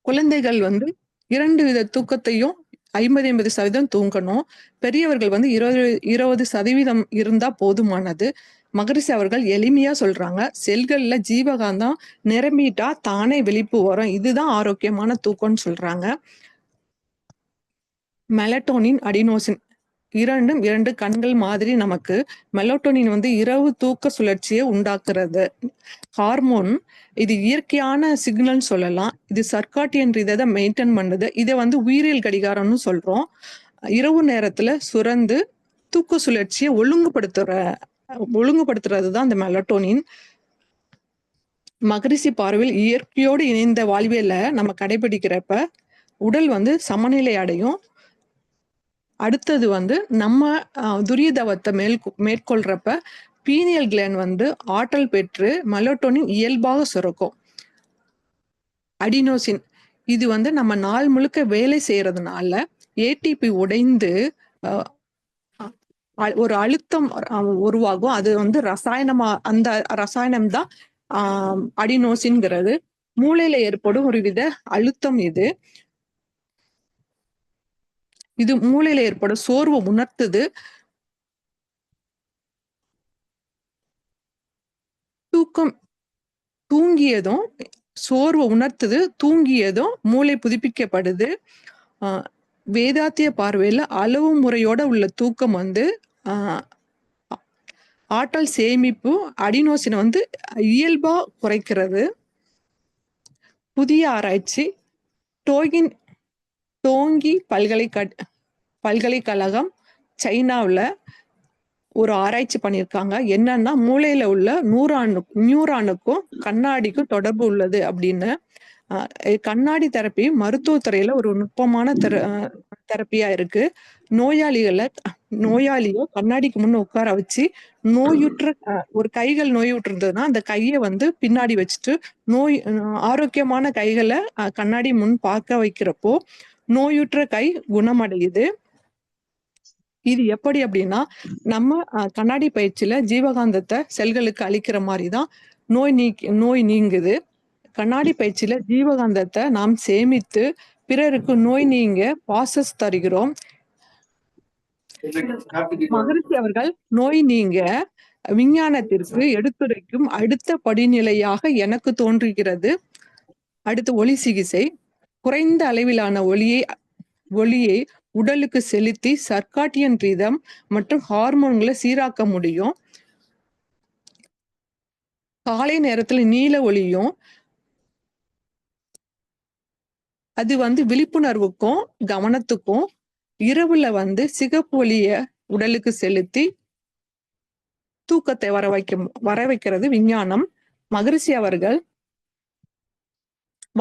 Speaker 3: குழந்தைகள் 2 வித தூக்கத்தையும் 50-50% தூங்கணும். பெரியவர்கள் 20% இருந்தா போதுமானது. மகரிஷி அவர்கள் எளிமையா சொல்றாங்க, செல்கள்ல ஜீவகாந்தம் நிரம்பிட்டா தானே விழிப்பு வரும், இதுதான் ஆரோக்கியமான தூக்கம்னு சொல்றாங்க. மெலட்டோனின், அடினோசின் இரண்டும் 2 கண்கள் மாதிரி நமக்கு. மெலட்டோனின் இரவு தூக்க சுழற்சியை உண்டாக்குறது ஹார்மோன். இது இயற்கையான சிக்னல் சொல்லலாம். இது சர்க்காட்டியன் இதை மெயின்டைன் பண்ணுது. இதை உயிரியல் கடிகாரம்னு சொல்றோம். இரவு நேரத்துல சுரந்து தூக்க சுழற்சியை ஒழுங்குபடுத்துறது தான் இந்த மெலட்டோனின். மகரிஷி பார்வையில் இயற்கையோடு இணைந்த வாழ்வியலை நம்ம கடைபிடிக்கிறப்ப உடல் சமநிலை அடையும். அடுத்தது நம்ம துரிய தவத்தை மேற்கொள்றப்ப பீனியல் கிளாண்ட் ஆற்றல் பெற்று மெலட்டோனின் இயல்பாக சுரக்கும். அடினோசின் இது நம்ம நாள் முழுக்க வேலை செய்யறதுனால ஏடிபி உடைந்து ஒரு அழுத்தம் உருவாகும். அது ரசாயனமா, அந்த ரசாயனம் தான் அடினோசின்ங்கிறது. மூளையில ஏற்படும் ஒரு வித அழுத்தம். இது மூளையில ஏற்படும் சோர்வு உணர்த்துது. தூங்கியதும் சோர்வு உணர்த்துது, தூங்கியதும் மூளை புதுப்பிக்கப்படுது. வேதாத்திய பார்வையில அளவு முறையோட உள்ள தூக்கம் ஆற்றல் சேமிப்பு அடினோசினை இயல்பா குறைக்கிறது. புதிய ஆராய்ச்சி டோங்கி பல்கலைக்கழகம் சைனாவில் ஒரு ஆராய்ச்சி பண்ணியிருக்காங்க. என்னன்னா மூளையில உள்ள நியூரானுக்கும் கண்ணாடிக்கும் தொடர்பு உள்ளது அப்படின்னு. கண்ணாடி தெரப்பி மருத்துவத்துறையில ஒரு நுட்பமான தெரப்பியா இருக்கு. நோயாளிய கண்ணாடிக்கு முன்ன உட்கார வச்சு ஒரு கைகள் நோயுற்றிருந்ததுன்னா அந்த கையை பின்னாடி வச்சுட்டு ஆரோக்கியமான கைகளை கண்ணாடி முன் பார்க்க வைக்கிறப்போ நோயுற்ற கை குணமடையுது. இது எப்படி அப்படின்னா, நம்ம கண்ணாடி பயிற்சியில ஜீவகாந்தத்தை செல்களுக்கு அளிக்கிற மாதிரிதான் நோய் நீங்குது. கண்ணாடி பயிற்சியில ஜீவகாந்தத்தை நாம் சேமித்து பிறருக்கு நோய் நீங்க பாசஸ் தருகிறோம். மகரிஷி அவர்கள் நோய் நீங்க விஞ்ஞானத்திற்கு எடுத்துரைக்கும் அடுத்த படிநிலையாக எனக்கு தோன்றுகிறது. அடுத்து ஒளி சிகிச்சை. குறைந்த அளவிலான ஒளியை உடலுக்கு செலுத்தி சர்க்காட்டியன் ரிதம் மற்றும் ஹார்மோன்களை சீராக்க முடியும். காலை நேரத்துல நீல ஒளியும் அது விழிப்புணர்வுக்கும் கவனத்துக்கும், இரவுல சிகப்பு ஒளிய உடலுக்கு செலுத்தி தூக்கத்தை வர வைக்கிறது விஞ்ஞானம். மகரிஷி அவர்கள்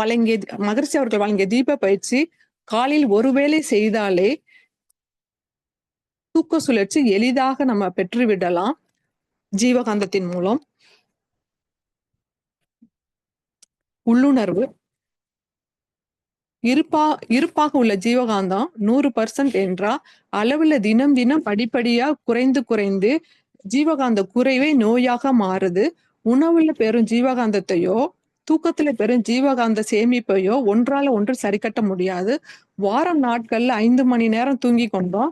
Speaker 3: வழங்கிய தீப பயிற்சி காலையில் ஒருவேளை செய்தாலே தூக்க சுழற்சி எளிதாக நம்ம பெற்றுவிடலாம் ஜீவகாந்தத்தின் மூலம். உள்ளுணர்வு. இருப்பாக உள்ள ஜீவகாந்தம் 100% என்றா அளவுல தினம் தினம் படிப்படியா குறைந்து ஜீவகாந்த குறைவே நோயாக மாறுது. உணவுல பெறும் ஜீவகாந்தத்தையோ தூக்கத்துல பெறும் ஜீவகாந்த சேமிப்பையோ ஒன்றால ஒன்று சரி கட்ட முடியாது. வாரம் நாட்கள்ல 5 மணி நேரம் தூங்கி கொண்டோம்,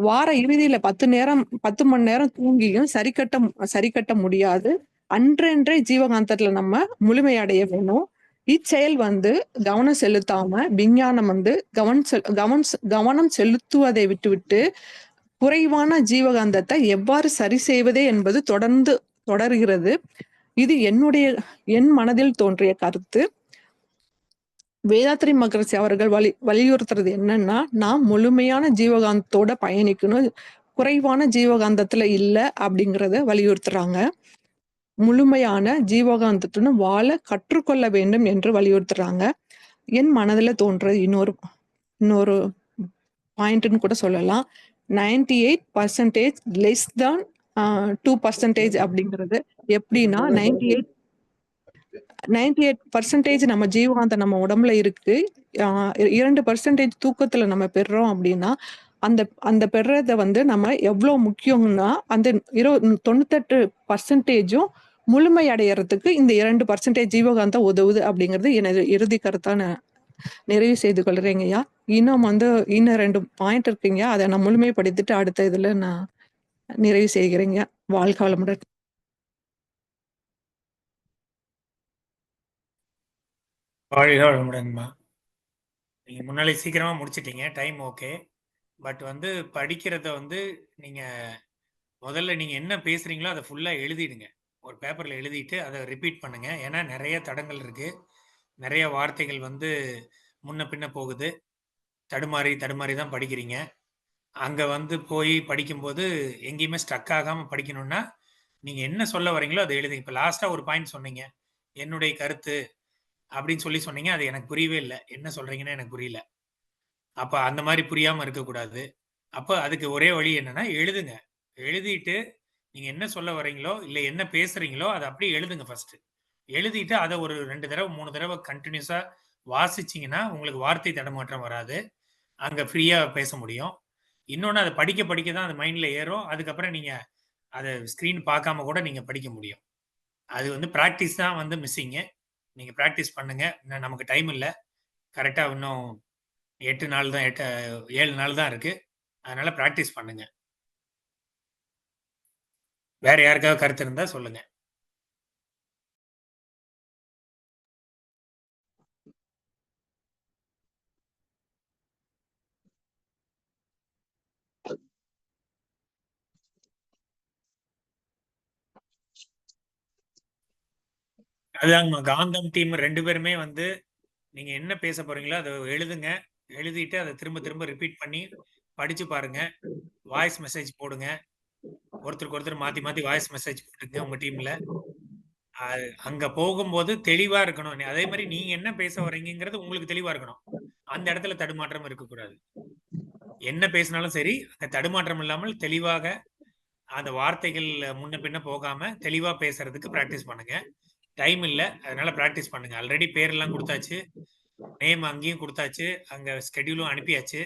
Speaker 3: வார இறுதியில 10 மணி நேரம் தூங்கியும் சரி கட்ட முடியாது. அன்றே ஜீவகாந்தத்துல நம்ம முழுமையடைய வேணும். இச்செயல் கவனம் செலுத்தாம விஞ்ஞானம் கவனம் செலுத்துவதை விட்டுவிட்டு குறைவான ஜீவகாந்தத்தை எவ்வாறு சரி செய்வதே என்பது தொடர்கிறது. இது என் மனதில் தோன்றிய கருத்து. வேதாத்ரி மகரிஷி அவர்கள் வலியுறுத்துறது என்னன்னா, நாம் முழுமையான ஜீவகாந்தத்தோட பயணிக்கணும், குறைவான ஜீவகாந்தத்துல இல்ல அப்படிங்கிறத வலியுறுத்துறாங்க. முழுமையான ஜீவகாந்தத்துடன் வாழ கற்றுக்கொள்ள வேண்டும் என்று வலியுறுத்துறாங்க. என் மனதுல தோன்றது இன்னொரு பாயிண்ட்னு கூட சொல்லலாம். 98% லெஸ் தான் 2% அப்படிங்கிறது. எப்படின்னா 98% நம்ம ஜீவகாந்தம் நம்ம உடம்புல இருக்கு, 2% தூக்கத்துல நம்ம பெறுறோம் அப்படின்னா அந்த பெறத நம்ம எவ்வளவு முக்கியம்னா அந்த 98% முழுமை அடையறதுக்கு இந்த 2% ஜீவகாந்தம் உதவுது அப்படிங்கிறது எனது இறுதி கருத்தா நான் நிறைவு செய்து கொள்றேங்கய்யா. இன்னும் 2 பாயிண்ட் இருக்குங்க, அதை நான் முழுமைப்படுத்திட்டு அடுத்த இதுல நான் நிறைவு செய்கிறேங்க. வாழ்க வளமுடன்.
Speaker 2: வாழ்க வளமுடன்மா. நீங்க முன்னாலே சீக்கிரமா முடிச்சிட்டீங்க, டைம் ஓகே. பட் படிக்கிறத நீங்க முதல்ல நீங்க என்ன பேசுறீங்களோ அதை ஃபுல்லா எழுதிடுங்க. ஒரு பேப்பர்ல எழுதிட்டு அதை ரிப்பீட் பண்ணுங்க. ஏன்னா நிறைய தடங்கள் இருக்கு, நிறைய வார்த்தைகள் முன்ன பின்ன போகுது, தடுமாறி தான் படிக்கிறீங்க. அங்க போய் படிக்கும்போது எங்கேயுமே ஸ்டக் ஆகாம படிக்கணும்னா நீங்க என்ன சொல்ல வரீங்களோ அதை எழுதுங்க. இப்ப லாஸ்டா ஒரு பாயிண்ட் சொன்னீங்க, என்னுடைய கருத்து அப்படின்னு சொன்னீங்க. அது எனக்கு புரியவே இல்லை, என்ன சொல்றீங்கன்னு எனக்கு புரியல. அப்ப அந்த மாதிரி புரியாம இருக்கக்கூடாது. அப்ப அதுக்கு ஒரே வழி என்னன்னா எழுதுங்க. எழுதிட்டு நீங்க என்ன சொல்ல வரீங்களோ இல்ல என்ன பேசுறீங்களோ அதை அப்படியே எழுதுங்க ஃபர்ஸ்ட். எழுதிட்டு அதை ஒரு 2 தடவை 3 தடவை கண்டினியூஸா வாசிச்சீங்கன்னா உங்களுக்கு வார்த்தை தடமாற்றம் வராது, அங்க ஃப்ரீயா பேச முடியும். இன்னொன்னு அதை படிக்க தான் அது மைண்ட்ல ஏறும். அதுக்கப்புறம் நீங்க அதை ஸ்கிரீன் பார்க்காம கூட நீங்க படிக்க முடியும். அது பிராக்டிஸ் தான் மிஸ்ஸிங்கு. நீங்க பிராக்டிஸ் பண்ணுங்க. இன்னும் நமக்கு டைம் இல்லை, கரெக்டா இன்னும் 7 நாள் தான் இருக்கு. அதனால பிராக்டிஸ் பண்ணுங்க. வேற யாருக்காவது கருத்து இருந்தா சொல்லுங்க. அதுதாங்கம்மா, காந்தம் டீம் 2 பேருமே நீங்க என்ன பேச போறீங்களோ அதை எழுதுங்க. எழுதிட்டு அதை திரும்ப ரிப்பீட் பண்ணி படிச்சு பாருங்க. வாய்ஸ் மெசேஜ் போடுங்க. ஒருத்தருக்கு ஒருத்தர் மாத்தி வாய்ஸ் மெசேஜ் போட்டுங்க உங்க டீம்ல. அங்க போகும்போது தெளிவா இருக்கணும். அதே மாதிரி நீங்க என்ன பேச வர்றீங்கிறது உங்களுக்கு தெளிவா இருக்கணும். அந்த இடத்துல தடுமாற்றம் இருக்கக்கூடாது. என்ன பேசினாலும் சரி, அந்த தடுமாற்றம் இல்லாமல் தெளிவாக அந்த வார்த்தைகள் முன்ன பின்ன போகாம தெளிவா பேசுறதுக்கு பிராக்டிஸ் பண்ணுங்க. டைம் இல்ல, அதனால பிராக்டிஸ் பண்ணுங்க. ஆல்ரெடி பேரெல்லாம் கொடுத்தாச்சு, நேம் அங்கேயும் கொடுத்தாச்சு, அங்க ஸ்கெடியூலும் அனுப்பியாச்சு.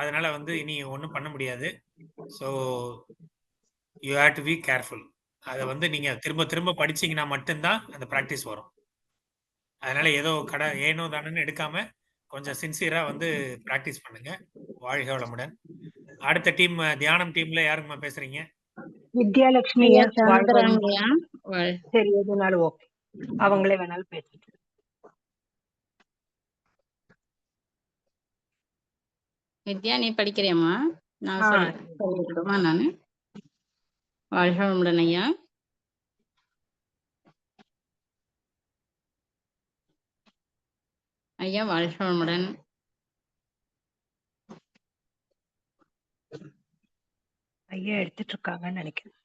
Speaker 2: அதனால இனி ஒன்றும் பண்ண முடியாது. So you have to be careful. அதை நீங்க திரும்ப படிச்சீங்கன்னா மட்டும்தான் அந்த பிராக்டிஸ் வரும். அதனால ஏனோ தானன்னு எடுக்காம கொஞ்சம் சின்சியரா பிராக்டிஸ் பண்ணுங்க. வாழ்க வளமுடன். அடுத்த டீம் தியானம் டீம்ல யாருங்கம்மா பேசுறீங்க?
Speaker 4: வித்யாலட்சுமி
Speaker 5: ஐயா
Speaker 4: எஸ் வாழ்வன்.
Speaker 5: சந்திராங்கய்யா
Speaker 4: சரி, எதுனாலும் ஓகே, அவங்களே வேணாலும் பேசிட்டு.
Speaker 5: வித்யா, நீ படிக்கிறியம்மா? நான் சொல்லிட்டுமா நானு? வாழ்க வளமுடன் ஐயா. ஐயா வாழ்க வளமுடன்.
Speaker 4: ஐயா எடுத்துட்டு இருக்காங்கன்னு நினைக்கிறேன்.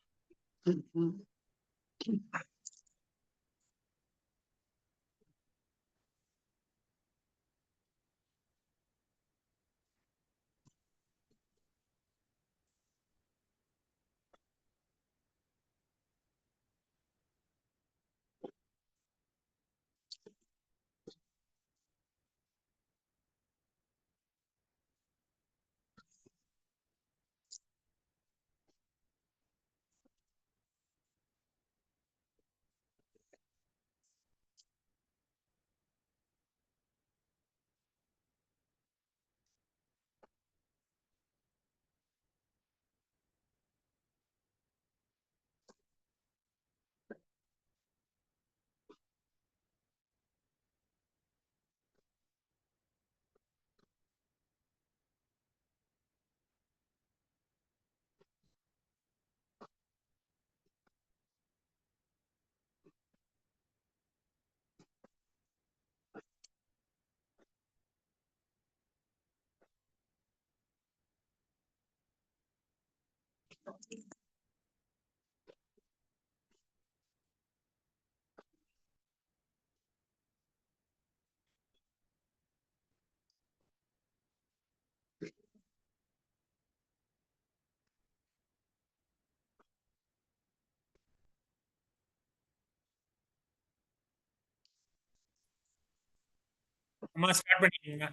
Speaker 2: அம்மா ஸ்டார்ட் பண்ணிக்கீங்க.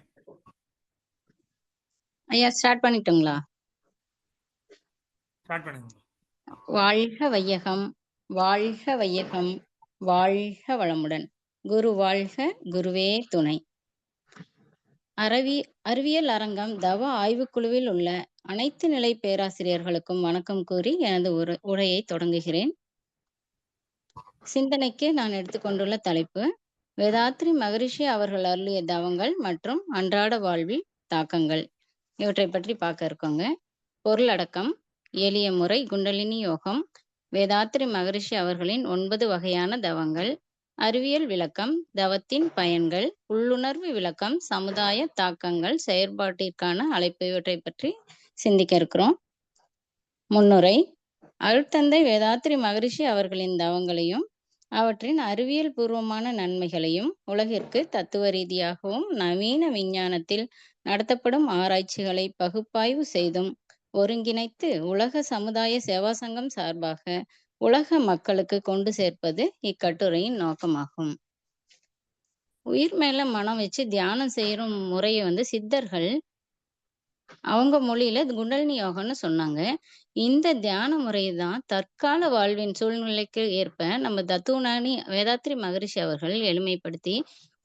Speaker 5: ஐயா ஸ்டார்ட் பண்ணிட்டோங்களா?
Speaker 2: ஸ்டார்ட் பண்ணுங்க.
Speaker 5: வாழ்க வையகம், வாழ்க வையகம், வாழ்க வளமுடன். குரு வாழ்க, குருவே துணை. அறிவியல் அரங்கம் தவ ஆய்வுக்குழுவில் உள்ள அனைத்து நிலை பேராசிரியர்களுக்கும் வணக்கம் கூறி எனது உரையை தொடங்குகிறேன். சிந்தனைக்கு நான் எடுத்துக்கொண்டுள்ள தலைப்பு வேதாத்ரி மகரிஷி அவர்கள் அருளிய தவங்கள் மற்றும் அன்றாட வாழ்வில் தாக்கங்கள். இவற்றை பற்றி பார்க்க இருக்கோங்க. பொருளடக்கம்: எளிய முறை குண்டலினி யோகம், வேதாத்ரி மகரிஷி அவர்களின் 9 வகையான தவங்கள், அறிவியல் விளக்கம், தவத்தின் பயன்கள், உள்ளுணர்வு விளக்கம், சமுதாய தாக்கங்கள், செயற்பாட்டிற்கான அழைப்பு, இவற்றை பற்றி சிந்திக்க இருக்கிறோம். முன்னுரை: அருட்தந்தை வேதாத்ரி மகரிஷி அவர்களின் தவங்களையும் அவற்றின் அறிவியல் பூர்வமான நன்மைகளையும் உலகிற்கு தத்துவ ரீதியாகவும் நவீன விஞ்ஞானத்தில் நடத்தப்படும் ஆராய்ச்சிகளை பகுப்பாய்வு செய்தும் ஒருங்கிணைத்து உலக சமுதாய சேவா சங்கம் சார்பாக உலக மக்களுக்கு கொண்டு சேர்ப்பது இக்கட்டுரையின் நோக்கமாகும். உயிர் மேல மனம் வச்சு தியானம் செய்யற முறையை சித்தர்கள் அவங்க மொழியில குண்டலினி யோகம்னு சொன்னாங்க. இந்த தியான முறையை தான் தற்கால வாழ்வின் சூழ்நிலைக்கு ஏற்ப நம்ம தத்துவஞானி வேதாத்ரி மகரிஷி அவர்கள் எளிமைப்படுத்தி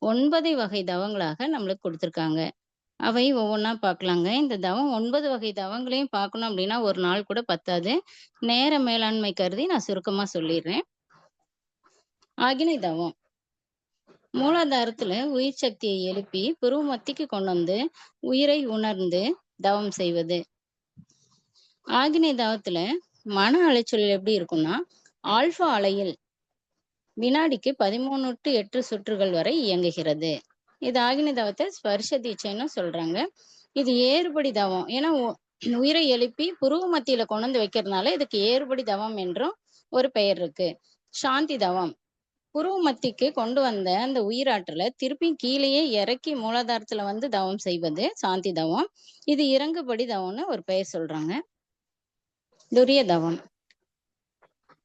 Speaker 5: 9 வகை தவங்களாக நம்மளுக்கு கொடுத்துருக்காங்க. அவை ஒவ்வொன்றா பார்க்கலாங்க. இந்த தவம் 9 வகை தவங்களையும் பார்க்கணும் அப்படின்னா ஒரு நாள் கூட பத்தாது. நேர மேலாண்மை கருதி நான் சுருக்கமா சொல்லிடுறேன். ஆகினை தவம்: மூலாதாரத்துல உயிர் சக்தியை எழுப்பி புருவ மத்திக்கு கொண்டு வந்து உயிரை உணர்ந்து தவம் செய்வது. ஆகினை தவத்துல மன அலைச்சல் எப்படி இருக்கும்னா, ஆல்பா அலையில் வினாடிக்கு 13-8 சுற்றுகள் வரை இயங்குகிறது. இது ஆகினை தவத்தை ஸ்பர்ஷ தீட்சைன்னு சொல்றாங்க. இது ஏறுபடி தவம். ஏன்னா உயிரை எழுப்பி புருவ மத்தியில கொண்டு வந்து வைக்கிறதுனால இதுக்கு ஏறுபடி தவம் என்றும் ஒரு பெயர் இருக்கு. சாந்தி தவம்: புருவ மத்திக்கு கொண்டு வந்த அந்த உயிராற்றலை திருப்பி கீழேயே இறக்கி மூலாதாரத்துல தவம் செய்வது சாந்தி தவம். இது இறங்குபடி தவம்னு ஒரு பெயர் சொல்றாங்க. துரிய தவம்: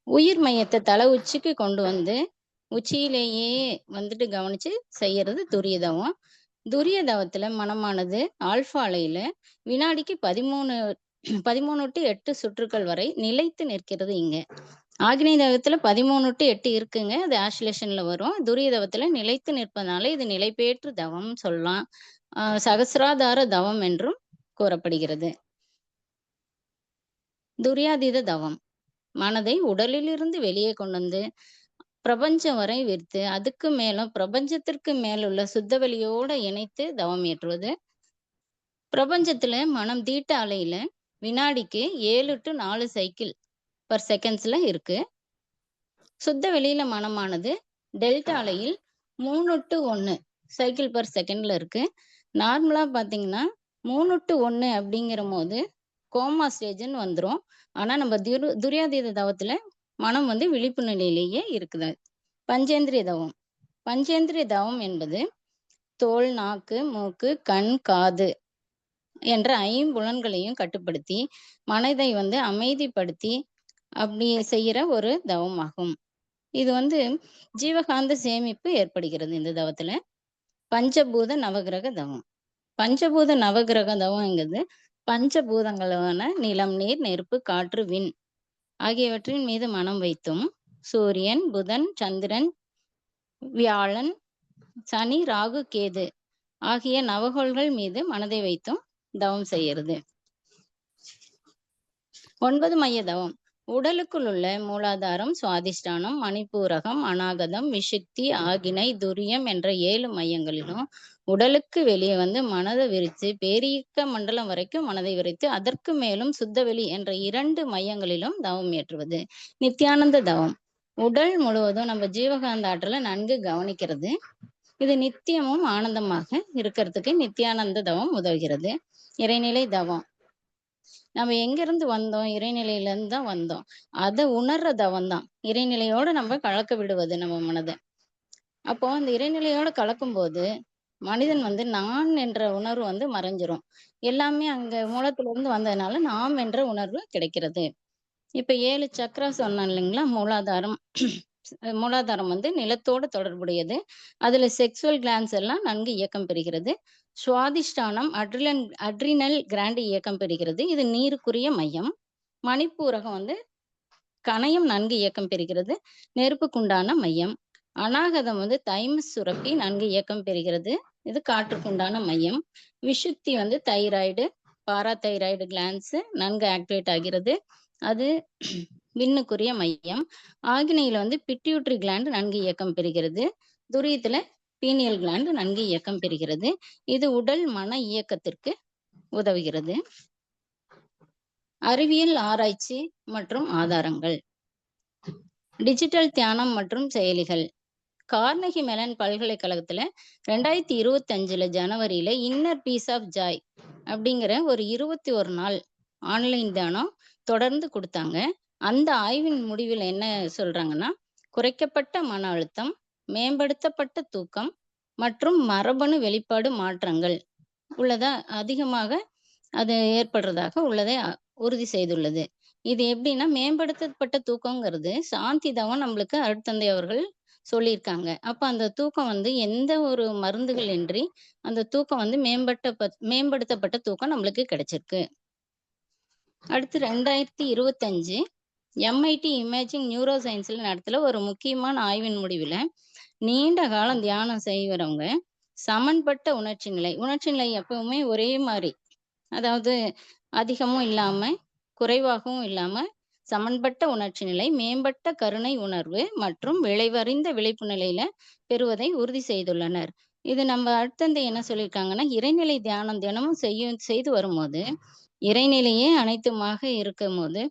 Speaker 5: உயிர் மையத்தை தலை உச்சிக்கு கொண்டு வந்து உச்சியிலேயே கவனிச்சு செய்யறது துரிய தவம். துரிய தவத்துல மனமானது ஆல்பா அலையில வினாடிக்கு 13-8 சுற்றுக்கள் வரை நிலைத்து நிற்கிறது. இங்க ஆகினை தவத்துல 13-8 இருக்குங்க. அது ஆசிலேஷன்ல வரும். துரிய தவத்துல நிலைத்து நிற்பதனால இது நிலைபேற்று தவம் சொல்லலாம். சகசிராதார தவம் என்றும் கூறப்படுகிறது. துரியாதீத தவம்: மனதை உடலிலிருந்து வெளியே கொண்டு வந்து பிரபஞ்சம் வரை விரித்து அதுக்கு மேலும் பிரபஞ்சத்திற்கு மேலுள்ள சுத்தவெளியோட இணைத்து தவம் ஏற்றுவது. பிரபஞ்சத்துல மனம் தீட்ட அலையில வினாடிக்கு 7 to 4 சைக்கிள் பர் செகண்ட்ஸ்ல இருக்கு. சுத்த வெளியில மனமானது டெல்டா அலையில் 3 to 1 சைக்கிள் பர் செகண்ட்ல இருக்கு. நார்மலா பாத்தீங்கன்னா 3 to 1 அப்படிங்கிற போது கோமா ஸ்டேஜ்னு வந்துரும். ஆனா நம்ம துரியாதீத தவத்துல மனம் வந்து விழிப்பு நிலையிலேயே இருக்குது. பஞ்சேந்திரிய தவம். பஞ்சேந்திரிய தவம் என்பது தோல், நாக்கு, மூக்கு, கண், காது என்ற 5 புலன்களையும் கட்டுப்படுத்தி மனதை வந்து அமைதிப்படுத்தி அப்படி செய்யற ஒரு தவமாகும். இது வந்து ஜீவகாந்த சேமிப்பு ஏற்படுகிறது இந்த தவத்துல. பஞ்சபூத நவகிரக தவம். பஞ்சபூத நவகிரக தவம்ங்கிறது பஞ்சபூதங்களான நிலம், நீர், நெருப்பு, காற்று, விண் ஆகியவற்றின் மீது மனம் வைத்தும் சூரியன், புதன், சந்திரன், வியாழன், சனி, ராகு, கேது ஆகிய நவகோள்கள் மீது மனதை வைத்தும் தவம் செய்கிறது. 9 மைய தவம். உடலுக்குள் உள்ள மூலாதாரம், சுவாதிஷ்டானம், மணிப்பூரகம், அநாகதம், விசுக்தி, ஆகினை, துரியம் என்ற 7 மையங்களிலும் உடலுக்கு வெளியே வந்து மனதை விரித்து பேரியக்க மண்டலம் வரைக்கும் மனதை விரித்து அதற்கு மேலும் சுத்தவெளி என்ற 2 மையங்களிலும் தவம் ஏற்றுவது. நித்தியானந்த தவம். உடல் முழுவதும் நம்ம ஜீவகாந்த ஆற்றலை நன்கு கவனிக்கிறது. இது நித்தியமும் ஆனந்தமாக இருக்கிறதுக்கு நித்தியானந்த தவம் உதவுகிறது. இறைநிலை தவம். நம்ம எங்கிருந்து வந்தோம்? இறைநிலையில இருந்து தான் வந்தோம். அதை உணர்ற தவம் தான். இறைநிலையோட நம்ம கலக்க விடுவது நம்ம மனதை. அப்போ அந்த இறைநிலையோட கலக்கும் போது மனிதன் வந்து நான் என்ற உணர்வு வந்து மறைஞ்சிரும். எல்லாமே அங்க மூலத்துல இருந்து வந்ததுனால நாம் என்ற உணர்வு கிடைக்கிறது. இப்ப 7 சக்ரா சொன்னேன் இல்லைங்களா? மூலாதாரம். மூலாதாரம் வந்து நிலத்தோடு தொடர்புடையது. அதுல செக்சுவல் கிளான்ஸ் எல்லாம் நன்கு இயக்கம் பெறுகிறது. சுவாதிஷ்டானம் அட்ரினல் கிராண்ட் இயக்கம் பெறுகிறது. இது நீருக்குரிய மையம். மணிப்பூரகம் வந்து கணையம் நன்கு இயக்கம் பெறுகிறது. நெருப்புக்குண்டான மையம். அநாகதம் வந்து தைமஸ் சுரப்பி நன்கு இயக்கம் பெறுகிறது. இது காற்றுக்குண்டான மையம். விசுக்தி வந்து தைராய்டு, பாராதைராய்டு கிளான்ஸ் நன்கு ஆக்டிவேட் ஆகிறது. அது விண்ணுக்குரிய மையம். ஆகினையில வந்து பிட்யூட்ரி கிளாண்ட் நன்கு இயக்கம் பெறுகிறது. துரியத்துல பீனியல் கிளாண்ட் நன்கு இயக்கம் பெறுகிறது. இது உடல் மன இயக்கத்திற்கு உதவுகிறது. அறிவியல் ஆராய்ச்சி மற்றும் ஆதாரங்கள். டிஜிட்டல் தியானம் மற்றும் செயலிகள். கார்னகி மெலன் பல்கலைக்கழகத்துல 2025 ஜனவரியில இன்னர் பீஸ் ஆஃப் ஜாய் அப்படிங்கிற ஒரு 21 நாள் ஆன்லைன் தியானம் தொடர்ந்து கொடுத்தாங்க. அந்த ஆய்வின் முடிவில் என்ன சொல்றாங்கன்னா, குறைக்கப்பட்ட மன அழுத்தம், மேம்படுத்தப்பட்ட தூக்கம் மற்றும் மரபணு வெளிப்பாடு மாற்றங்கள் உள்ளதா அதிகமாக அது ஏற்படுறதாக உள்ளதை உறுதி செய்துள்ளது. இது எப்படின்னா, மேம்படுத்தப்பட்ட தூக்கங்கிறது சாந்தி தவம் நம்மளுக்கு அருட்தந்தை அவர்கள் சொல்லியிருக்காங்க. அப்ப அந்த தூக்கம் வந்து எந்த ஒரு மருந்துகள் இன்றி அந்த தூக்கம் வந்து மேம்படுத்தப்பட்ட தூக்கம் நம்மளுக்கு கிடைச்சிருக்கு. அடுத்து 2025 MIT இமேஜிங் நியூரோ சயின்ஸ்ல நடத்துல ஒரு முக்கியமான ஆய்வின் முடிவுல நீண்ட காலம் தியானம் செய்வரவங்க சமன்பட்ட உணர்ச்சி நிலை எப்பவுமே ஒரே மாதிரி, அதாவது அதிகமும் இல்லாம குறைவாகவும் இல்லாம சமன்பட்ட உணர்ச்சி நிலை, மேம்பட்ட கருணை உணர்வு மற்றும் விளைவறிந்த விழிப்பு நிலையில பெறுவதை உறுதி செய்துள்ளனர். இது நம்ம அடுத்தந்தை என்ன சொல்லியிருக்காங்கன்னா, இறைநிலை தியானம் தினமும் செய்து வரும்போது இறைநிலையே அனைத்துமாக இருக்கும் போது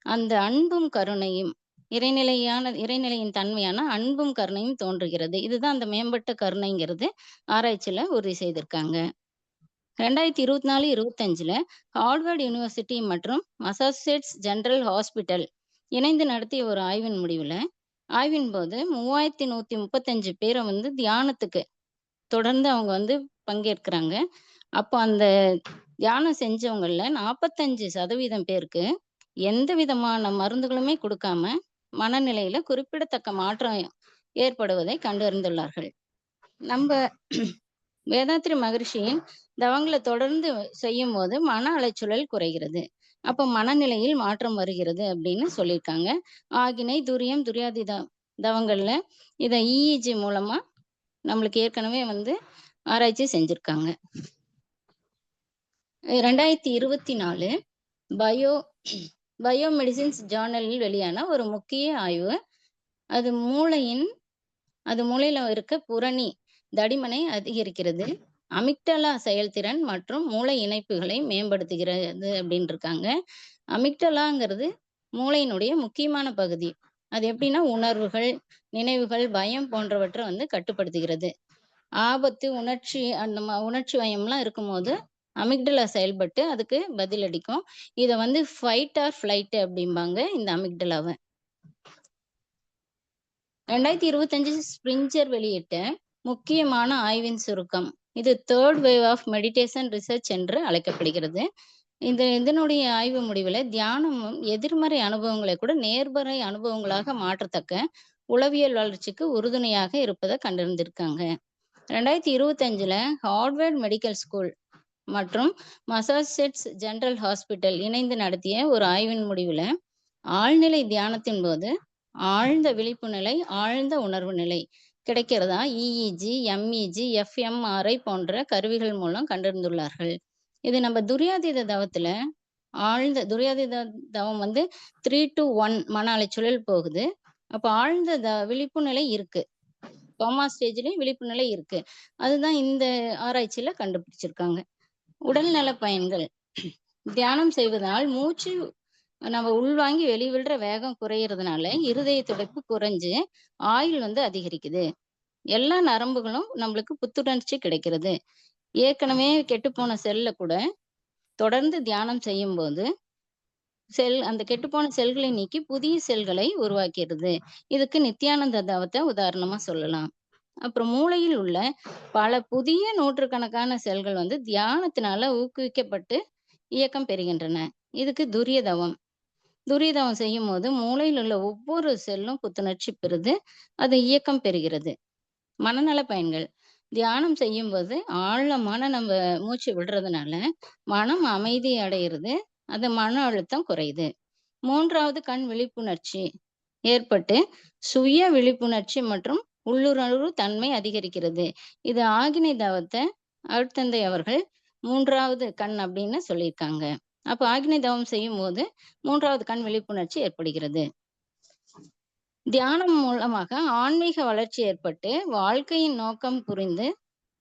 Speaker 5: அந்த அன்பும் கருணையும் இறைநிலையின் தன்மையான அன்பும் கருணையும் தோன்றுகிறது. இதுதான் அந்த மேம்பட்ட கருணைங்கிறது ஆராய்ச்சியில உறுதி செய்திருக்காங்க. 2024-25 ஹார்வர்ட் யூனிவர்சிட்டி மற்றும் மசாசூசெட்ஸ் ஜெனரல் ஹாஸ்பிட்டல் இணைந்து நடத்திய ஒரு ஆய்வின் முடிவுல ஆய்வின் போது 3135 பேரை வந்து தியானத்துக்கு தொடர்ந்து அவங்க வந்து பங்கேற்கிறாங்க. அப்போ அந்த தியானம் செஞ்சவங்கள்ல 45% பேருக்கு எந்த விதமான மருந்துகளுமே கொடுக்காம மனநிலையில குறிப்பிடத்தக்க மாற்றம் ஏற்படுவதை கண்டறிந்துள்ளார்கள். நம்ம வேதாத்ரி மகரிஷியின் தவங்களை தொடர்ந்து செய்யும் போது மன அலைச்சூழல் குறைகிறது. அப்ப மனநிலையில் மாற்றம் வருகிறது அப்படின்னு சொல்லியிருக்காங்க. ஆகினை, துரியம், துரியாதீத தவங்கள்ல இதை EEG மூலமா நம்மளுக்கு ஏற்கனவே வந்து ஆராய்ச்சி செஞ்சிருக்காங்க. 2024 பயோ பயோமெடிசின்ஸ் ஜேர்னலில் வெளியான ஒரு முக்கிய ஆய்வு. அது மூளையில இருக்க புறணி தடிமனை அதிகரிக்கிறது, அமிக்டலா செயல்திறன் மற்றும் மூளை இணைப்புகளை மேம்படுத்துகிறது அப்படின்னு இருக்காங்க. அமிக்டலாங்கிறது மூளையினுடைய முக்கியமான பகுதி. அது எப்படின்னா உணர்வுகள், நினைவுகள், பயம் போன்றவற்றை வந்து கட்டுப்படுத்துகிறது. ஆபத்து, உணர்ச்சி வயம்லாம் இருக்கும்போது அமிக்டலா செயல்பட்டு அதுக்கு பதிலளிக்கும். இத வந்து ஃபைட் ஆர் ஃப்ளைட் அப்படிம்பாங்க இந்த அமிக்டலாவ. 2025 ஸ்பிரிஞ்சர் வெளியிட்ட முக்கியமான ஆய்வின் சுருக்கம். இது third wave of meditation research என்று அழைக்கப்படுகிறது. இதனுடைய ஆய்வு முடிவுல தியானமும் எதிர்மறை அனுபவங்களை கூட நேர்மறை அனுபவங்களாக மாற்றத்தக்க உளவியல் வளர்ச்சிக்கு உறுதுணையாக இருப்பதை கண்டறிந்திருக்காங்க. 2025ல ஹார்வர்ட் மெடிக்கல் ஸ்கூல் மற்றும் மசாசூசெட்ஸ் ஜெனரல் ஹாஸ்பிட்டல் இணைந்து நடத்திய ஒரு ஆய்வின் முடிவுல ஆழ்நிலை தியானத்தின் போது ஆழ்ந்த விழிப்பு நிலை, ஆழ்ந்த உணர்வு நிலை கிடைக்கிறதா EEG, MEG, fMRI போன்ற கருவிகள் மூலம் கண்டறிந்துள்ளார்கள். இது நம்ம துரியாதீத தவத்துல துரியாதீத தவம் வந்து 3 to 1 மன அலைச்சூழல் போகுது. அப்ப ஆழ்ந்த விழிப்பு நிலை இருக்கு, கோமா ஸ்டேஜ்லயும் விழிப்பு நிலை இருக்கு. அதுதான் இந்த ஆராய்ச்சியில கண்டுபிடிச்சிருக்காங்க. உடல்நல பயன்கள். தியானம் செய்வதனால் மூச்சு நம்ம உள்வாங்கி வெளிவிடுற வேகம் குறையறதுனால இருதய துடிப்பு குறைஞ்சு ஆயுள் வந்து அதிகரிக்குது. எல்லா நரம்புகளும் நம்மளுக்கு புத்துணர்ச்சி கிடைக்கிறது. ஏற்கனவே கெட்டுப்போன செல்ல கூட தொடர்ந்து தியானம் செய்யும் போது அந்த கெட்டுப்போன செல்களை நீக்கி புதிய செல்களை உருவாக்கிறது. இதுக்கு நித்யானந்த தவத்தை உதாரணமா சொல்லலாம். அப்புறம் மூளையில் உள்ள பல புதிய நூற்றுக்கணக்கான செல்கள் வந்து தியானத்தினால ஊக்குவிக்கப்பட்டு இயக்கம் பெறுகின்றன. இதுக்கு துரியதவம் செய்யும் போது மூளையில் உள்ள ஒவ்வொரு செல்லும் புத்துணர்ச்சி பெறுது, அது இயக்கம் பெறுகிறது. மனநல பயன்கள். தியானம் செய்யும் போது ஆழமான நம்ம மூச்சு விடுறதுனால மனம் அமைதி அடைகிறது, அது மன அழுத்தம் குறையுது. 3வது கண் விழிப்புணர்ச்சி ஏற்பட்டு சுய விழிப்புணர்ச்சி மற்றும் உள்ளுணர்வு தன்மை அதிகரிக்கிறது. இது ஆகினை தவத்தை அருட்தந்தை அவர்கள் 3வது கண் அப்படின்னு சொல்லியிருக்காங்க. அப்ப ஆகினை தவம் செய்யும் போது 3வது கண் விழிப்புணர்ச்சி ஏற்படுகிறது. தியானம் மூலமாக ஆன்மீக வளர்ச்சி ஏற்பட்டு வாழ்க்கையின் நோக்கம் புரிந்து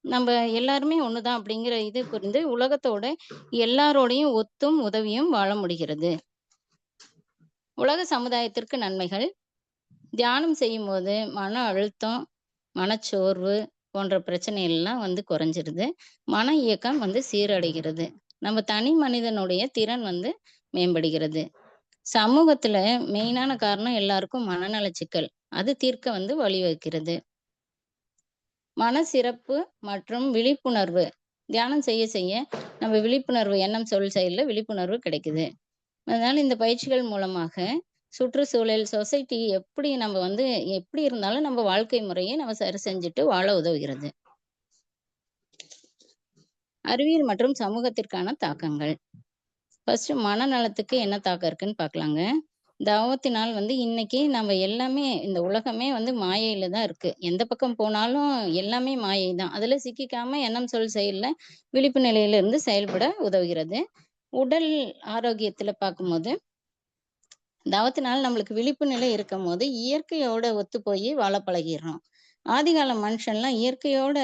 Speaker 5: நம்ம எல்லாருமே ஒண்ணுதான் அப்படிங்கிற இது புரிந்து உலகத்தோட எல்லாரோடையும் ஒத்தும் உதவியும் வாழ முடிகிறது. உலக சமுதாயத்திற்கு நன்மைகள். தியானம் செய்யும் போது மன அழுத்தம், மனச்சோர்வு போன்ற பிரச்சனைகள் எல்லாம் வந்து குறைஞ்சிருது. மன இயக்கம் வந்து சீரடைகிறது. நம்ம தனி மனிதனுடைய திறன் வந்து மேம்படுகிறது. சமூகத்துல மெயினான காரணம் எல்லாருக்கும் மனநல சிக்கல், அது தீர்க்க வந்து வழிவகுக்கிறது. மன சிறப்பு மற்றும் விழிப்புணர்வு. தியானம் செய்ய நம்ம விழிப்புணர்வு, எண்ணம் சொல் செயல்ல விழிப்புணர்வு கிடைக்குது. அதனால இந்த பயிற்சிகள் மூலமாக சுற்றுச்சூழல், சொசைட்டி எப்படி இருந்தாலும் நம்ம வாழ்க்கை முறையை நம்ம சரி செஞ்சுட்டு வாழ உதவுகிறது. அறிவியல் மற்றும் சமூகத்திற்கான தாக்கங்கள். ஃபர்ஸ்ட் மனநலத்துக்கு என்ன தாக்கம் இருக்குன்னு பார்க்கலாங்க. தவத்தினால் வந்து இன்னைக்கு நம்ம எல்லாமே, இந்த உலகமே வந்து மாயையில தான் இருக்கு. எந்த பக்கம் போனாலும் எல்லாமே மாயை தான். அதுல சிக்கிக்காம எண்ணம் சொல் செயல்ல விழிப்பு நிலையில இருந்து செயல்பட உதவுகிறது. உடல் ஆரோக்கியத்துல பார்க்கும்போது தவத்தினால் நம்மளுக்கு விழிப்பு நிலை இருக்கும் போது இயற்கையோட ஒத்து போய் வாழ பழகிடுறோம். ஆதிகால மனுஷன்லாம் இயற்கையோட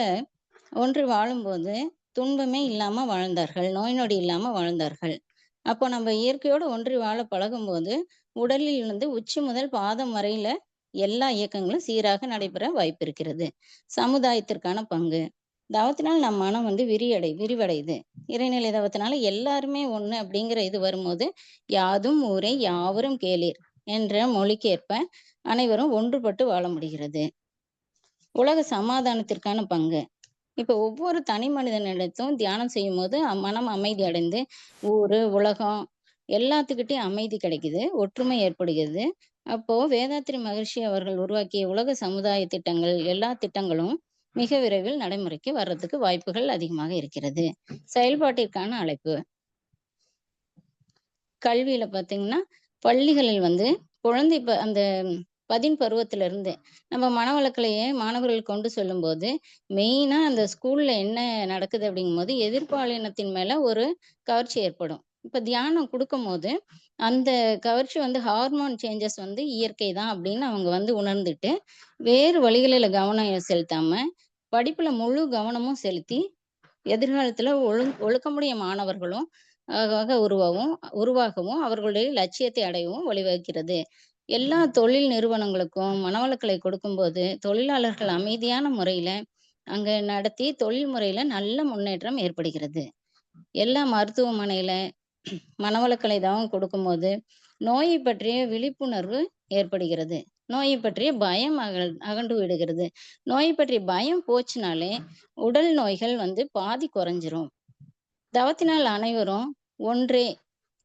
Speaker 5: ஒன்று வாழும்போது துன்பமே இல்லாம வாழ்ந்தார்கள், நோய் நொடி இல்லாம வாழ்ந்தார்கள். அப்போ நம்ம இயற்கையோட ஒன்றி வாழ பழகும்போது உடலில் இருந்து உச்சி முதல் பாதம் வரையில எல்லா இயக்கங்களும் சீராக நடைபெற வாய்ப்பு இருக்கிறது. சமுதாயத்திற்கான பங்கு. தவத்தினால் நம் மனம் வந்து விரிவடையுது. இறைநிலை தவத்தினால எல்லாருமே ஒண்ணு அப்படிங்கிற இது வரும்போது யாதும் ஊரே யாவரும் கேளீர் என்ற மொழிக்கேற்ப அனைவரும் ஒன்றுபட்டு வாழ முடிகிறது. உலக சமாதானத்திற்கான பங்கு. இப்ப ஒவ்வொரு தனி மனிதனிடத்தும் தியானம் செய்யும் போது மனம் அமைதி அடைந்து ஊரு, உலகம் எல்லாத்துக்கிட்டையும் அமைதி கிடைக்குது, ஒற்றுமை ஏற்படுகிறது. அப்போ வேதாத்ரி மகரிஷி அவர்கள் உருவாக்கிய உலக சமுதாய திட்டங்கள், எல்லா திட்டங்களும் மிக விரைவில் நடைமுறைக்கு வர்றதுக்கு வாய்ப்புகள் அதிகமாக இருக்கிறது. செயல்பாட்டிற்கான அழைப்பு. கல்வியில பாத்தீங்கன்னா பள்ளிகளில் வந்து குழந்தை அந்த 10 பருவத்துல இருந்து நம்ம மனவளக்கலையை மாணவர்கள் கொண்டு சொல்லும் போது மெயினா அந்த ஸ்கூல்ல என்ன நடக்குது அப்படிங்கும் போது எதிர்பாலினத்தின் மேல ஒரு கவர்ச்சி ஏற்படும். இப்ப தியானம் குடுக்கும்போது, அந்த கவர்ச்சி வந்து ஹார்மோன் சேஞ்சஸ் வந்து இயற்கை தான் அப்படின்னு அவங்க வந்து உணர்ந்துட்டு, வேறு வழிகளில கவனம் செலுத்தாம, படிப்புல முழு கவனமும் செலுத்தி, எதிர்காலத்துல ஒழுக்கமுடைய மாணவர்களும் ஆக உருவாகவும், அவர்களுடைய லட்சியத்தை அடையவும் வழிவகுக்கிறது. எல்லா தொழில் நிறுவனங்களுக்கும் மனவளக்கலை கொடுக்கும்போது, தொழிலாளர்கள் அமைதியான முறையில அங்க நடத்தி, தொழில் முறையில நல்ல முன்னேற்றம் ஏற்படுகிறது. எல்லா மருத்துவமனையில மனவளக்கலை தவம் கொடுக்கும்போது, நோயை பற்றிய விழிப்புணர்வு ஏற்படுகிறது. நோயை பற்றிய பயம் அகன்று விடுகிறது. நோயை பற்றிய பயம் போச்சுனாலே, உடல் நோய்கள் வந்து பாதி குறைஞ்சிரும். தவத்தினால் அனைவரும் ஒன்றே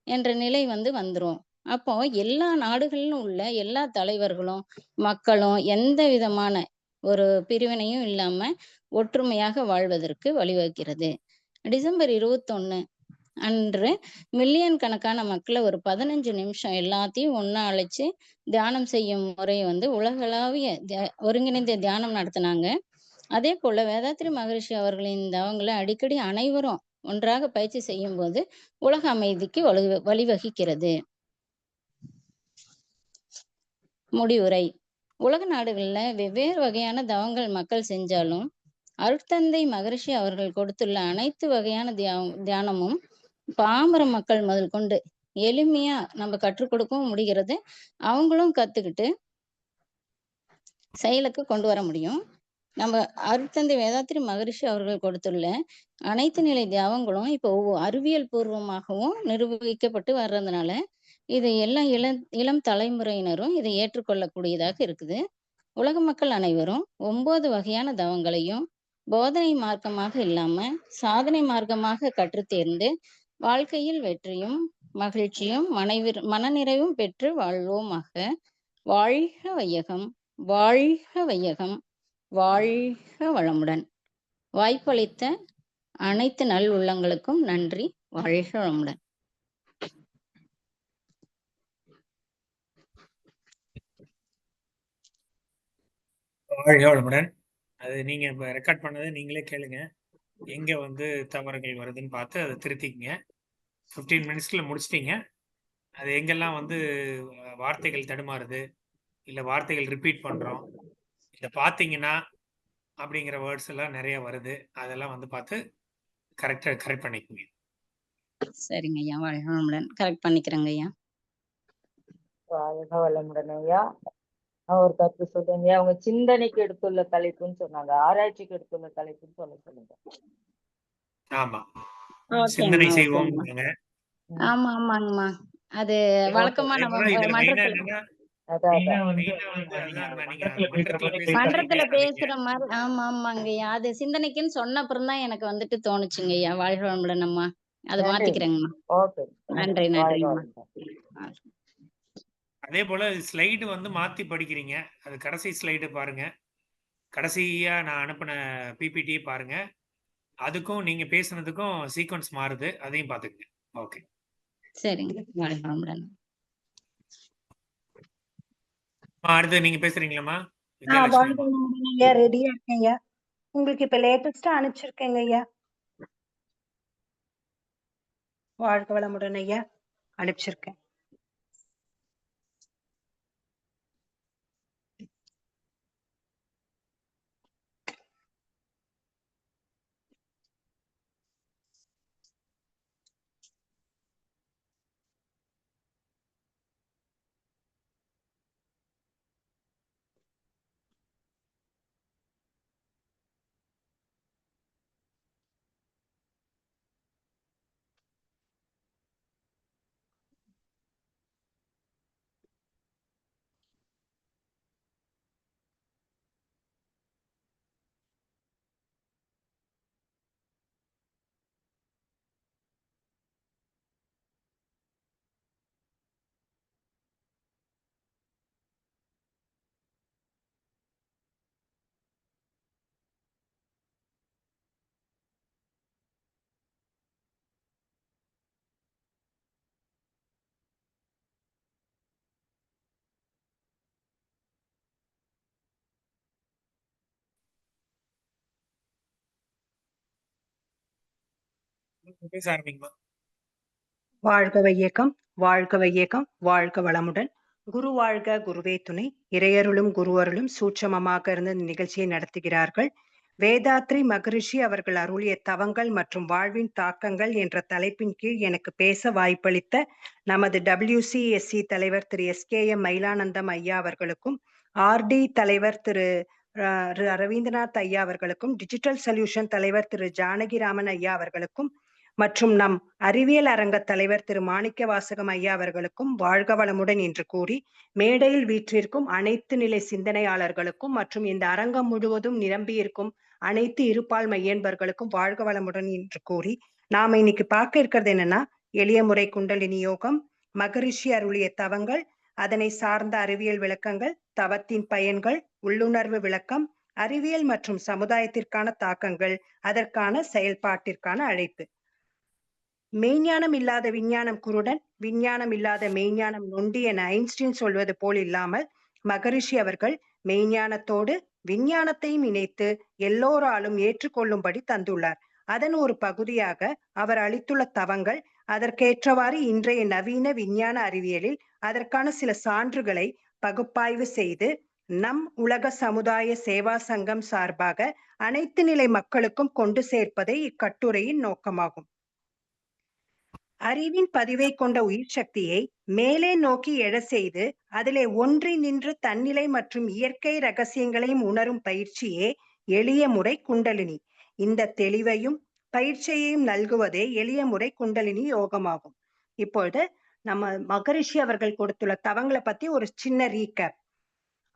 Speaker 5: என்ற நிலை வந்து வந்துரும். அப்போ எல்லா நாடுகளிலும் உள்ள எல்லா தலைவர்களும், மக்களும் எந்த விதமான ஒரு பிரிவினையும் இல்லாம ஒற்றுமையாக வாழ்வதற்கு வழிவகுக்கிறது. டிசம்பர் 21 அன்று மில்லியன் கணக்கான மக்களை ஒரு 15 நிமிஷம் எல்லாத்தையும் ஒண்ணா அழைச்சு தியானம் செய்யும் முறை வந்து உலகளாவிய ஒருங்கிணைந்த தியானம் நடத்தினாங்க. அதே போல வேதாத்ரி மகரிஷி அவர்களின் தவங்களை அடிக்கடி அனைவரும் ஒன்றாக பயிற்சி செய்யும் போது உலக அமைதிக்கு வழிவகுக்கிறது. முடிவுரை. உலக நாடுகள்ல வெவ்வேறு வகையான தவங்கள் மக்கள் செஞ்சாலும், அருட்தந்தை மகரிஷி அவர்கள் கொடுத்துள்ள அனைத்து வகையான தியானமும் பாமர மக்கள் முதல் கொண்டு எளிமையா நம்ம கற்றுக் கொடுக்கவும் முடிகிறது. அவங்களும் கத்துக்கிட்டு செயலுக்கு கொண்டு வர முடியும். நம்ம அருட்தந்தை வேதாத்ரி மகரிஷி அவர்கள் கொடுத்துள்ள அனைத்து நிலை தியாகங்களும் இப்போ அறிவியல் பூர்வமாகவும் நிரூபிக்கப்பட்டு வர்றதுனால இது எல்லா இளம் தலைமுறையினரும் இதை ஏற்றுக்கொள்ளக்கூடியதாக இருக்குது. உலக மக்கள் அனைவரும் 9 வகையான தவங்களையும் போதனை மார்க்கமாக இல்லாம சாதனை மார்க்கமாக கற்றுத் தேர்ந்து வாழ்க்கையில் வெற்றியும் மகிழ்ச்சியும் மனநிறைவும் பெற்று வாழ்வோமாக. வாழ்க வையகம், வாழ்க வையகம், வாழ்க வளமுடன். வாய்ப்பளித்த அனைத்து நல் உள்ளங்களுக்கும் நன்றி. வாழ்க வளமுடன்.
Speaker 2: வாழ்க வளமுடன். அது நீங்க இப்ப ரெக்கார்ட் பண்ணதை நீங்களே கேளுங்க. எங்க வந்து தவறுகள் வருதுன்னு பார்த்து அதை திருத்திக்கங்க. 15 மினிட்ஸ்ல முடிச்சிட்டீங்க. அது எங்கெல்லாம் வந்து வார்த்தைகள் தடுமாறுது, இல்ல வார்த்தைகள் ரிப்பீட் பண்றோம், இத பார்த்தீங்கன்னா அப்படிங்கிற வேர்ட்ஸ் எல்லாம் நிறைய வருது. அதெல்லாம் வந்து பார்த்து கரெக்ட் பண்ணிக்கங்க.
Speaker 5: சரிங்க ஐயா, வாழ்க வளமுடன். கரெக்ட் பண்ணிக்கிறேங்க ஐயா.
Speaker 4: வாழ்க வளமுடன் ஐயா. ஒரு கருத்து சொல்லுங்க. அவங்க சிந்தனைக்கு எடுத்துள்ள தலைப்புன்னு சொன்னாங்க, ஆராய்ச்சிக்கு எடுத்துள்ள தலைப்புன்னு சொல்லுங்க.
Speaker 2: ஆமா, சிந்தனை செய்வோம்.
Speaker 5: ஆமா ஆமாங்கம்மா, அது வழக்கமா நம்ம மன்றத்துல பேசுற மாதிரி. ஆமா ஆமாங்கய்யா, அது சிந்தனைக்குன்னு சொன்ன அப்புறம் தான் எனக்கு வந்துட்டு தோணுச்சுங்க ஐயா. வாழ்க வளமுடன் அம்மா, அது மாத்திக்கிறேங்கம்மா. நன்றி நன்றிங்கம்மா.
Speaker 2: அதே போல ஸ்லைடு வந்து மாத்தி படிக்கிறீங்க. அது கடைசி ஸ்லைடு பாருங்க. கடைசியா நான் அனுப்பின பிபிடி பாருங்க. அதுக்கும் நீங்க பேசுனதுக்கும் சீக்வன்ஸ் மாறுது. அதையும் பாத்துக்கங்க. ஓகே,
Speaker 5: சரிங்க. வாழ்க வளமுடன்.
Speaker 2: அடுத்து நீங்க பேசுறீங்களாம்மா?
Speaker 6: ஐயா ரெடியா இருக்கேன் ஐயா. உங்களுக்கு இப்ப லேட்டஸ்டா அனுப்பிச்சிருக்கேங்க ஐயா. வாழ்க வளமுடன் ஐயா, அனுப்பிச்சிருக்கேன்.
Speaker 2: பேச ஆரம்பிங்கம்மா.
Speaker 6: வாழ்க வையகம், வாழ்க வையகம், வாழ்க வளமுடன். குரு வாழ்க, குருவே துணை. இறையருளும் குருவருளும் சூட்சமமாக இருந்து இந்த நிகழ்ச்சியை நடத்துகிறார்கள். வேதாத்ரி மகரிஷி அவர்கள் அருளிய தவங்கள் மற்றும் வாழ்வின் தாக்கங்கள் என்ற தலைப்பின் கீழ் எனக்கு பேச வாய்ப்பளித்த நமது WCSC தலைவர் திரு SKM மயிலானந்தம் ஐயா அவர்களுக்கும், RD தலைவர் திரு ரவீந்திரநாத் ஐயா அவர்களுக்கும், டிஜிட்டல் சொல்யூஷன் தலைவர் திரு ஜானகிராமன் ஐயா அவர்களுக்கும் மற்றும் நம் அறிவியல் அரங்க தலைவர் திரு மாணிக்க வாசகம் ஐயா அவர்களுக்கும் வாழ்க வளமுடன் என்று கூறி, மேடையில் வீற்றிருக்கும் அனைத்து நிலை சிந்தனையாளர்களுக்கும் மற்றும் இந்த அரங்கம் முழுவதும் நிரம்பியிருக்கும் அனைத்து இருபால் மையன்பர்களுக்கும் வாழ்க வளமுடன் என்று கூறி, நாம இன்னைக்கு பார்க்க இருக்கிறது என்னன்னா, எளிய முறை குண்டலினி யோகம், மகரிஷி அருளிய தவங்கள், அதனை சார்ந்த அறிவியல் விளக்கங்கள், தவத்தின் பயன்கள், உள்ளுணர்வு விளக்கம், அறிவியல் மற்றும் சமுதாயத்திற்கான தாக்கங்கள், அதற்கான செயல்பாட்டிற்கான அழைப்பு. மெய்ஞானம் இல்லாத விஞ்ஞானம் குருடன், விஞ்ஞானம் இல்லாத மெய்ஞானம் நொண்டி என ஐன்ஸ்டீன் சொல்வது போல் இல்லாமல், மகரிஷி அவர்கள் மெய்ஞானத்தோடு விஞ்ஞானத்தையும் இணைத்து எல்லோராலும் ஏற்றுக்கொள்ளும்படி தந்துள்ளார். அதன் ஒரு பகுதியாக அவர் அளித்துள்ள தவங்கள், அதற்கேற்றவாறு இன்றைய நவீன விஞ்ஞான அறிவியலில் அதற்கான சில சான்றுகளை பகுப்பாய்வு செய்து நம் உலக சமுதாய சேவா சங்கம் சார்பாக அனைத்து நிலை மக்களுக்கும் கொண்டு சேர்ப்பதே இக்கட்டுரையின் நோக்கமாகும். அறிவின் பதிவை கொண்ட உயிர் சக்தியை மேலே நோக்கி எழ செய்து அதிலே ஒன்றி நின்று தன்னிலை மற்றும் இயற்கை ரகசியங்களையும் உணரும் பயிற்சியே எளிய முறை குண்டலினி. இந்த தெளிவையும் பயிற்சியையும் நல்குவதே எளிய முறை குண்டலினி யோகமாகும். இப்பொழுது நம்ம மகரிஷி அவர்கள் கொடுத்துள்ள தவங்களை பத்தி ஒரு சின்ன ரீகேப்.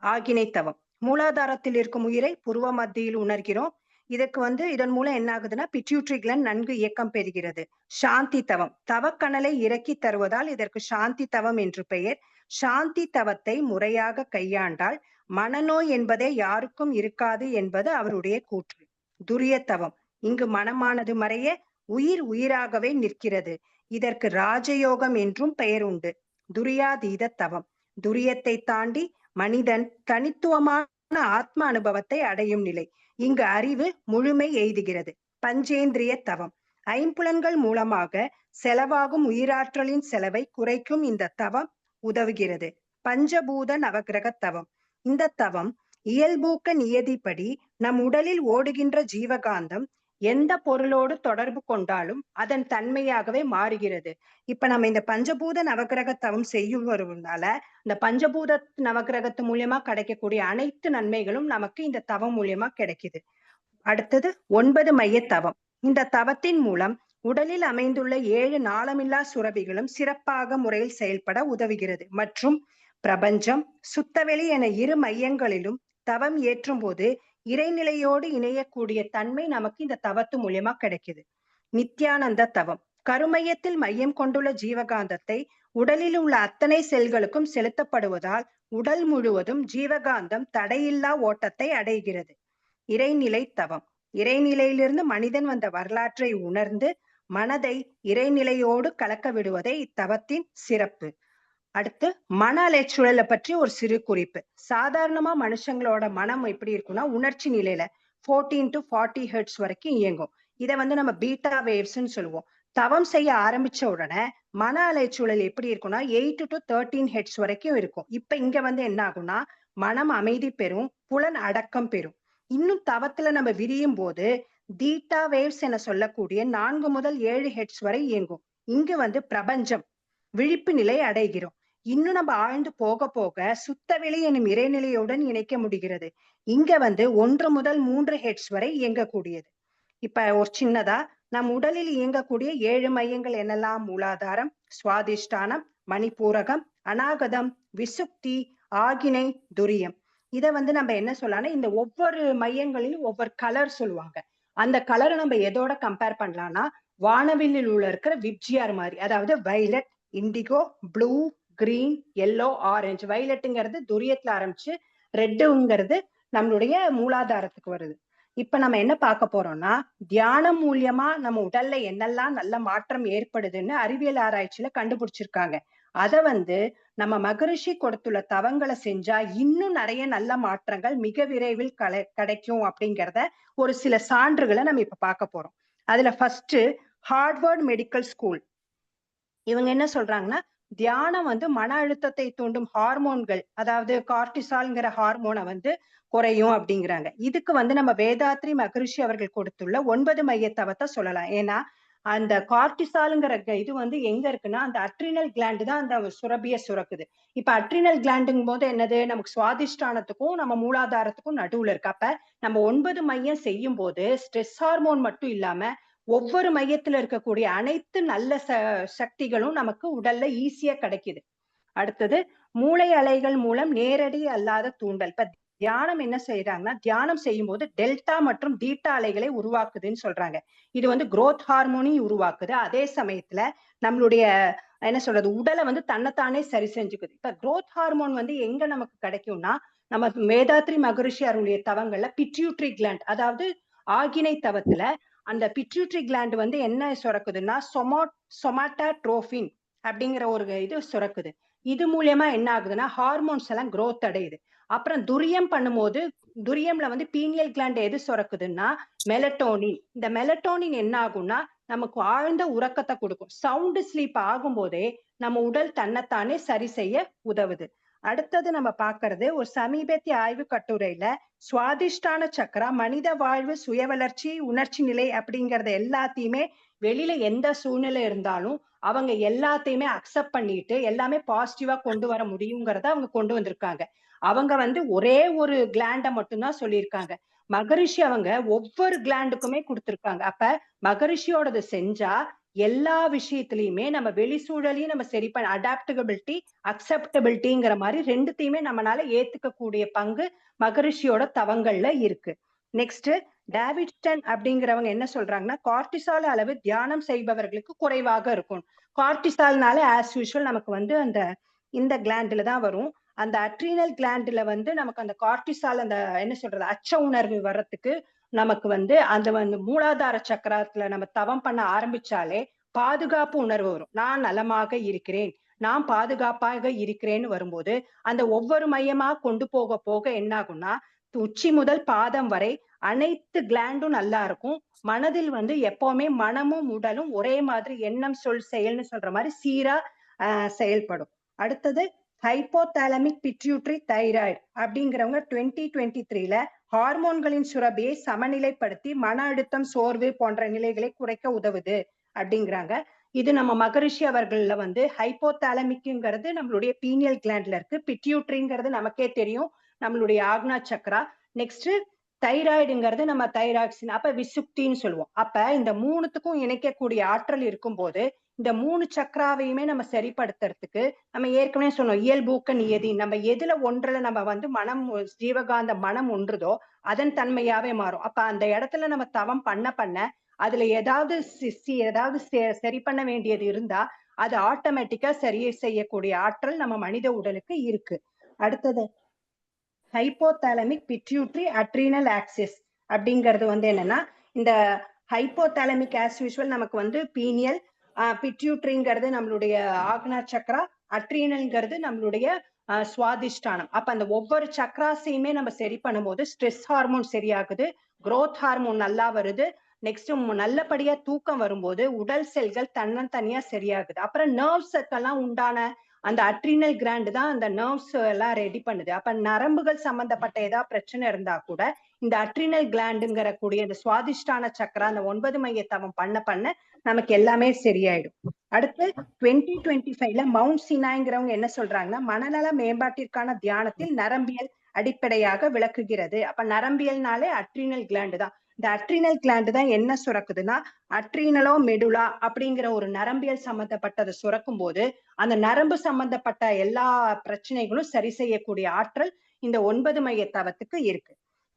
Speaker 6: ஆகினை தவம், மூலாதாரத்தில் இருக்கும் உயிரை புருவ மத்தியில் உணர்கிறோம். இதுக்கு இதன் மூலம் என்ன ஆகுதுன்னா, பிட்யூட்டரி கிளாண்ட் நன்கு இயக்கம் பெறுகிறது. சாந்தி தவம், தவக்கணலை இறக்கி தருவதால் இதற்கு சாந்தி தவம் என்று பெயர். சாந்தி தவத்தை முறையாக கையாண்டால் மனநோய் என்பதே யாருக்கும் இருக்காது என்பது அவருடைய கூற்று. துரிய தவம், இங்கு மனமானது மறைய உயிர் உயிராகவே நிற்கிறது. இதற்கு ராஜயோகம் என்றும் பெயர் உண்டு. துரியாதீத தவம், துரியத்தை தாண்டி மனிதன் தனித்துவமான ஆத்ம அனுபவத்தை அடையும் நிலை. இங்கு அறிவு முழுமை எய்துகிறது. பஞ்சேந்திரிய தவம், ஐம்புலன்கள் மூலமாக செலவாகும் உயிராற்றலின் செலவை குறைக்கும் இந்த தவம் உதவுகிறது. பஞ்சபூத நவகிரக தவம், இந்த தவம் இயல்பூக்க நியதிப்படி நம் உடலில் ஓடுகின்ற ஜீவகாந்தம் எந்த பொருளோடு தொடர்பு கொண்டாலும் அதன் தன்மையாகவே மாறுகிறது. இப்ப நம்ம இந்த பஞ்சபூத நவகிரக தவம் செய்யும் வருவதால இந்த பஞ்சபூத நவகிரகத்து மூலியமா கிடைக்கக்கூடிய அனைத்து நன்மைகளும் நமக்கு இந்த தவம் மூலியமா கிடைக்குது. அடுத்தது 9 மைய தவம். இந்த தவத்தின் மூலம் உடலில் அமைந்துள்ள 7 நாளமில்லா சுரபிகளும் சிறப்பாக முறையில் செயல்பட உதவுகிறது. மற்றும் பிரபஞ்சம், சுத்தவெளி என இரு மையங்களிலும் தவம் ஏற்றும் போது இறைநிலையோடு இணையக்கூடிய தன்மை நமக்கு இந்த தவத்து மூலியமா கிடைக்குது. நித்யானந்த தவம், கருமையத்தில் மையம் கொண்டுள்ள ஜீவகாந்தத்தை உடலில் உள்ள அத்தனை செல்களுக்கும் செலுத்தப்படுவதால் உடல் முழுவதும் ஜீவகாந்தம் தடையில்லா ஓட்டத்தை அடைகிறது. இறைநிலை தவம், இறைநிலையிலிருந்து மனிதன் வந்த வரலாற்றை உணர்ந்து மனதை இறைநிலையோடு கலக்க விடுவதே இத்தவத்தின் சிறப்பு. அடுத்து மன அலைச்சூழலை பற்றி ஒரு சிறு குறிப்பு. சாதாரணமா மனுஷங்களோட மனம் எப்படி இருக்குன்னா, உணர்ச்சி நிலையில 14 to 40 ஹெர்ட்ஸ் வரைக்கும் இயங்கும். இதை நம்ம பீட்டா வேவ்ஸ்ன்னு சொல்லுவோம். தவம் செய்ய ஆரம்பிச்ச உடனே மன அலைச்சூழல் எப்படி இருக்குன்னா 8 to 13 ஹெர்ட்ஸ் வரைக்கும் இருக்கும். இப்ப இங்க என்ன ஆகும்னா, மனம் அமைதி பெறும், புலன் அடக்கம் பெறும். இன்னும் தவத்துல நம்ம விரியும் போது தீட்டா வேவ்ஸ் என சொல்லக்கூடிய 4 முதல் 7 ஹெர்ட்ஸ் வரை இயங்கும். இங்கு பிரபஞ்சம் விழிப்பு நிலை அடைகிறோம். இன்னும் நம்ம ஆழ்ந்து போக போக சுத்தவெளி எனும் இறைநிலையுடன் இணைக்க முடிகிறது. இங்க 1 முதல் 3 ஹெர்ட்ஸ் வரை இயங்கக்கூடியது. இப்ப ஒரு சின்னதா நம் உடலில் இயங்கக்கூடிய 7 மையங்கள் என்னெல்லாம்? மூலாதாரம், சுவாதிஷ்டானம், மணிப்பூரகம், அநாகதம், விசுப்தி, ஆகினை, துரியம். இதை நம்ம என்ன சொல்லலாம்னா, இந்த ஒவ்வொரு மையங்களிலும் ஒவ்வொரு கலர் சொல்லுவாங்க. அந்த கலரை நம்ம எதோட கம்பேர் பண்ணலாம்னா, வானவில்லில் உள்ள இருக்கிற விப்ஜிஆர் மாதிரி, அதாவது violet, indigo, blue, green, yellow, orange. வைலட்டுங்கிறது துரியத்துல ஆரம்பிச்சு ரெட்டுங்கிறது நம்மளுடைய மூலாதாரத்துக்கு வருது. இப்ப நம்ம என்ன பார்க்க போறோம்னா, தியானம் மூலியமா நம்ம உடல்ல என்னெல்லாம் நல்ல மாற்றம் ஏற்படுதுன்னு அறிவியல் ஆராய்ச்சியில கண்டுபிடிச்சிருக்காங்க. அத நம்ம மகரிஷி கொடுத்துள்ள தவங்களை செஞ்சா இன்னும் நிறைய நல்ல மாற்றங்கள் மிக விரைவில் கிடைக்கும் அப்படிங்கிறத ஒரு சில சான்றுகளை நம்ம இப்ப பார்க்க போறோம். அதுல ஃபர்ஸ்ட் ஹார்வர்ட் மெடிக்கல் ஸ்கூல் இவங்க என்ன சொல்றாங்கன்னா, தியானம் வந்து மன அழுத்தத்தை தூண்டும் ஹார்மோன்கள், அதாவது கார்டிசால்ங்கிற ஹார்மோனை வந்து குறையும் அப்படிங்கிறாங்க. இதுக்கு வந்து நம்ம வேதாத்ரி மகரிஷி அவர்கள் கொடுத்துள்ள 9 மைய தவத்தை சொல்லலாம். ஏன்னா அந்த கார்டிசால்ங்கிற இது வந்து எங்க இருக்குன்னா, அந்த அட்ரினல் கிளாண்டு தான் அந்த சுரபிய சுரக்குது. இப்ப அட்ரினல் கிளாண்டுங்கும் போது என்னது, நமக்கு சுவாதிஷ்டானத்துக்கும் நம்ம மூலாதாரத்துக்கும் நடுவுல இருக்கு. அப்ப நம்ம 9 மையம் செய்யும் போது ஸ்ட்ரெஸ் ஹார்மோன் மட்டும் இல்லாம ஒவ்வொரு மையத்துல இருக்கக்கூடிய அனைத்து நல்ல சக்திகளும் நமக்கு உடல்ல ஈஸியா கிடைக்குது. அடுத்தது மூளை அலைகள் மூலம் நேரடி அல்லாத தூண்டல். இப்ப தியானம் என்ன செய்யறாங்கன்னா, தியானம் செய்யும் போது டெல்டா மற்றும் தீட்டா அலைகளை உருவாக்குதுன்னு சொல்றாங்க. இது வந்து குரோத் ஹார்மோனையும் உருவாக்குது. அதே சமயத்துல நம்மளுடைய என்ன சொல்றது, உடலை வந்து தன்னைத்தானே சரி செஞ்சுக்குது. இப்ப குரோத் ஹார்மோன் வந்து எங்க நமக்கு கிடைக்கும்னா, நம்ம வேதாத்ரி மகரிஷி அவருடைய தவங்கள்ல பிட்யூட்ரி கிளாண்ட், அதாவது ஆகினை தவத்துல அந்த பிட்யூட்ரி கிளாண்ட் வந்து என்ன சுரக்குதுன்னா, சொமாட்டாட்ரோபின் அப்படிங்கிற ஒரு இது சுரக்குது. இது மூலியமா என்ன ஆகுதுன்னா, ஹார்மோன்ஸ் எல்லாம் growth அடையுது. அப்புறம் துரியம் பண்ணும்போது, துரியம்ல வந்து பீனியல் கிளாண்ட் எது சுரக்குதுன்னா, மெலட்டோனின். இந்த மெலட்டோனின் என்ன ஆகும்னா, நமக்கு ஆழ்ந்த உறக்கத்தை கொடுக்கும். சவுண்ட் ஸ்லீப் ஆகும்போதே நம்ம உடல் தன்னைத்தானே சரி செய்ய உதவுது. அடுத்தது நம்ம பார்க்கிறது ஒரு சமீபத்திய ஆய்வு கட்டுரையில சுவாதிஷ்டான சக்கரா மனித வாழ்வு, சுய வளர்ச்சி, உணர்ச்சி நிலை அப்படிங்கறத எல்லாத்தையுமே வெளியில எந்த சூழ்நிலை இருந்தாலும் அவங்க எல்லாத்தையுமே அக்செப்ட் பண்ணிட்டு எல்லாமே பாசிட்டிவா கொண்டு வர முடியுங்கிறத அவங்க கொண்டு வந்திருக்காங்க. அவங்க வந்து ஒரே ஒரு கிளாண்ட மட்டும்தான் சொல்லியிருக்காங்க. மகரிஷி அவங்க ஒவ்வொரு கிளாண்டுக்குமே கொடுத்திருக்காங்க. அப்ப மகரிஷியோடது செஞ்சா எல்லா விஷயத்திலயுமே நம்ம வெளி சூழலையும் நம்ம சரி பண்ண அடாப்டபிலிட்டி, அக்செப்டபிலிட்டிங்கிற மாதிரி ரெண்டுத்தையுமே நம்மளால ஏத்துக்கக்கூடிய பங்கு மகரிஷியோட தவங்கள்ல இருக்கு. நெக்ஸ்ட் டேவிட்டன் அப்படிங்கிறவங்க என்ன சொல்றாங்கன்னா, கார்டிசால் அளவு தியானம் செய்பவர்களுக்கு குறைவாக இருக்கும். கார்டிசால்னால ஆஸ் யூஷுவல் நமக்கு வந்து இந்த கிளாண்டுல தான் வரும். அந்த அட்ரீனல் கிளாண்டுல வந்து நமக்கு அந்த கார்டிசால் அந்த என்ன சொல்றது அச்ச உணர்வு வர்றதுக்கு நமக்கு வந்து அந்த வந்து மூலாதார சக்கரத்துல நம்ம தவம் பண்ண ஆரம்பிச்சாலே பாதுகாப்பு உணர்வு வரும். நான் நலமாக இருக்கிறேன், நான் பாதுகாப்பாக இருக்கிறேன்னு வரும்போது அந்த ஒவ்வொரு மையமா கொண்டு போக போக என்ன ஆகும்னா, உச்சி முதல் பாதம் வரை அனைத்து கிளாண்டும் நல்லா இருக்கும். மனதில் வந்து எப்பவுமே மனமும் உடலும் ஒரே மாதிரி எண்ணம் சொல் செயல்னு சொல்ற மாதிரி சீரா செயல்படும். அடுத்தது ஹைப்போதாலமிக் பிட்யூட்ரி தைராய்டு அப்படிங்கிறவங்க 2023ல ஹார்மோன்களின் சுரபியை சமநிலைப்படுத்தி மன அழுத்தம், சோர்வு போன்ற நிலைகளை குறைக்க உதவுது அப்படிங்கிறாங்க. இது நம்ம மகரிஷி அவர்கள்ல வந்து ஹைப்போதாலமிக்ங்கிறது நம்மளுடைய பீனியல் கிளாண்ட்ல இருக்கு. பிட்யூட்ரிங்கிறது நமக்கே தெரியும், நம்மளுடைய ஆக்னா சக்கரா. நெக்ஸ்ட் தைராய்டுங்கிறது நம்ம தைராக்சின், அப்ப விசுக்தின்னு சொல்லுவோம். அப்ப இந்த மூணுத்துக்கும் இணைக்கக்கூடிய ஆற்றல் இருக்கும் போது இந்த 3 சக்கராவையுமே நம்ம சரிப்படுத்துறதுக்கு நம்ம ஏற்கனவே சொன்னோம், இயல்பூக்க நியதி. நம்ம எதுல ஒன்றுல நம்ம வந்து மனம் ஜீவகாந்த மனம் ஒன்றுதோ அதன் தன்மையாவே மாறும். அப்ப அந்த இடத்துல நம்ம தவம் பண்ண பண்ண அதுல ஏதாவது சரி பண்ண வேண்டியது இருந்தா அது ஆட்டோமேட்டிக்கா சரி செய்யக்கூடிய ஆற்றல் நம்ம மனித உடலுக்கு இருக்கு. அடுத்தது ஹைப்போதாலமிக் பிட்யூட்ரி அட்ரீனல் ஆக்சிஸ் அப்படிங்கிறது வந்து என்னன்னா, இந்த ஹைப்போதாலமிக் ஆஸ் யூஷுவல் நமக்கு வந்து பீனியல், பிட்யூட்ரிங்கிறது நம்மளுடைய ஆக்னா சக்கரா, அட்ரீனல்ங்கிறது நம்மளுடைய சுவாதிஷ்டானம். அப்ப அந்த ஒவ்வொரு சக்கராசையுமே நம்ம சரி பண்ணும்போது ஸ்ட்ரெஸ் ஹார்மோன் சரியாகுது, growth ஹார்மோன் நல்லா வருது. நெக்ஸ்ட் நல்லபடியா தூக்கம் வரும்போது உடல் செல்கள் தன்னந்தனியா சரியாகுது. அப்புறம் நர்வ்ஸுக்கெல்லாம் உண்டான அந்த அட்ரீனல் கிளாண்ட் தான் அந்த நர்வ்ஸ் எல்லாம் ரெடி பண்ணுது. அப்ப நரம்புகள் சம்பந்தப்பட்ட ஏதாவது பிரச்சனை இருந்தா கூட இந்த அட்ரீனல் கிளாண்டுங்கிற கூடிய இந்த சுவாதிஷ்டான சக்கரா அந்த 9 மைய தவம் பண்ண பண்ண நமக்கு எல்லாமே சரியாயிடும். அடுத்து 2025ல மவுண்ட் சினாய்ங்கிறவங்க என்ன சொல்றாங்கன்னா, மனநல மேம்பாட்டிற்கான தியானத்தில் நரம்பியல் அடிப்படையாக விளக்குகிறது. அப்ப நரம்பியல்னாலே அட்ரீனல் கிளாண்டு தான். இந்த அட்ரீனல் கிளாண்டு தான் என்ன சுரக்குதுன்னா, அட்ரீனலோ மெடுலா அப்படிங்கிற ஒரு நரம்பியல் சம்பந்தப்பட்டதை சுரக்கும் போது அந்த நரம்பு சம்பந்தப்பட்ட எல்லா பிரச்சனைகளும் சரி செய்யக்கூடிய ஆற்றல் இந்த 9 மைய தவத்துக்கு இருக்கு.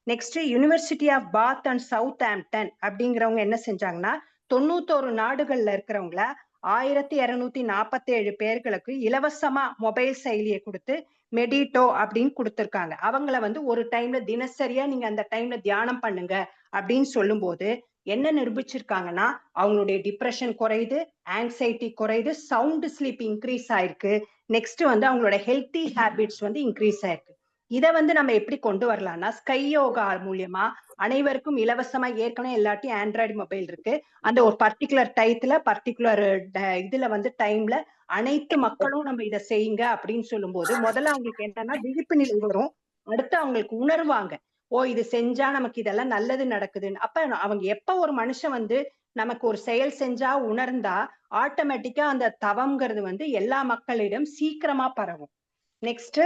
Speaker 6: Next university of Bath and Southampton அப்படிங்கிறவங்க என்ன செஞ்சாங்கன்னா, 91 நாடுகள்ல இருக்கிறவங்கள 1247 பேர்களுக்கு இலவசமா மொபைல் செயலியை கொடுத்து மெடிட்டோ அப்படின்னு கொடுத்திருக்காங்க. அவங்கள வந்து ஒரு டைம்ல தினசரியா நீங்க அந்த டைம்ல தியானம் பண்ணுங்க அப்படின்னு சொல்லும் போது என்ன நிரூபிச்சிருக்காங்கன்னா, அவங்களுடைய டிப்ரெஷன் குறையுது, ஆங்ஸைட்டி குறையுது, சவுண்ட் ஸ்லீப் இன்க்ரீஸ் ஆயிருக்கு. நெக்ஸ்ட் வந்து அவங்களோட ஹெல்த்தி ஹேபிட்ஸ் வந்து இன்க்ரீஸ் ஆயிருக்கு. இதை வந்து நம்ம எப்படி கொண்டு வரலாம்னா ஸ்கை யோகா மூலியமா அனைவருக்கும் இலவசமா ஏற்கனவே எல்லாத்தையும் ஆண்ட்ராய்டு மொபைல் இருக்கு. அந்த ஒரு பர்டிகுலர் டயத்துல பர்டிகுலர் இதுல வந்து டைம்ல அனைத்து மக்களும் நம்ம இதை செய்யுங்க அப்படின்னு சொல்லும்போது முதல்ல அவங்களுக்கு என்னன்னா விழிப்பு நிலை வரும். அடுத்து அவங்களுக்கு உணர்வாங்க, ஓ இது செஞ்சா நமக்கு இதெல்லாம் நல்லது நடக்குதுன்னு. அப்ப அவங்க எப்ப ஒரு மனுஷன் வந்து நமக்கு ஒரு செயல் செஞ்சா உணர்ந்தா ஆட்டோமேட்டிக்கா அந்த தவம்ங்கிறது வந்து எல்லா மக்களிடம் சீக்கிரமா பரவும். நெக்ஸ்ட்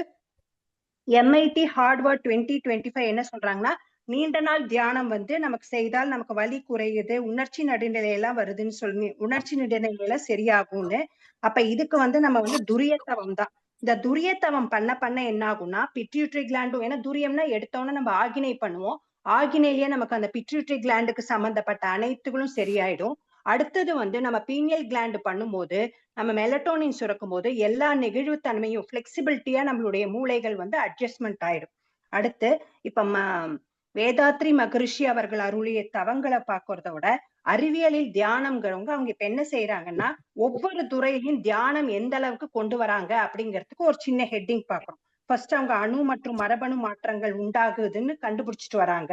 Speaker 6: MIT ஹார்ட்வர்ட் 2025 என்ன சொல்றாங்கன்னா, நீண்ட நாள் தியானம் வந்து நமக்கு செய்தால் நமக்கு வலி குறையுது, உணர்ச்சி நடுநிலை எல்லாம் வருதுன்னு சொல்லி உணர்ச்சி நடுநிலை எல்லாம் சரியாகும்னு. அப்ப இதுக்கு வந்து நம்ம வந்து துரியத்தவம் தான். இந்த துரியத்தவம் பண்ண பண்ண என்ன ஆகும்னா பிட்யூட்டரி கிளாண்டும், ஏன்னா துரியம்னா எடுத்தோன்னே நம்ம ஆகினை பண்ணுவோம், ஆகினையிலேயே நமக்கு அந்த பிட்யூட்டரி கிளாண்டுக்கு சம்பந்தப்பட்ட அனைத்துகளும் சரியாயிடும். அடுத்தது வந்து நம்ம பீனியல் கிளாண்டு பண்ணும்போது நம்ம மெலட்டோனின் சுரக்கும் போது எல்லா நெகிழ்வுத்தன்மையும் பிளெக்சிபிலிட்டியா நம்மளுடைய மூளைகள் வந்து அட்ஜஸ்ட்மெண்ட் ஆயிடும். அடுத்து இப்ப வேதாத்ரி மகரிஷி அவர்கள் அருளிய தவங்களை பார்க்கறத விட அறிவியலில் தியானம்ங்கிறவங்க அவங்க இப்ப என்ன செய்யறாங்கன்னா ஒவ்வொரு துறையிலையும் தியானம் எந்த அளவுக்கு கொண்டு வராங்க அப்படிங்கிறதுக்கு ஒரு சின்ன ஹெட்டிங் பார்க்கணும். ஃபர்ஸ்ட் அவங்க அணு மற்றும் மரபணு மாற்றங்கள் உண்டாகுதுன்னு கண்டுபிடிச்சிட்டு வராங்க.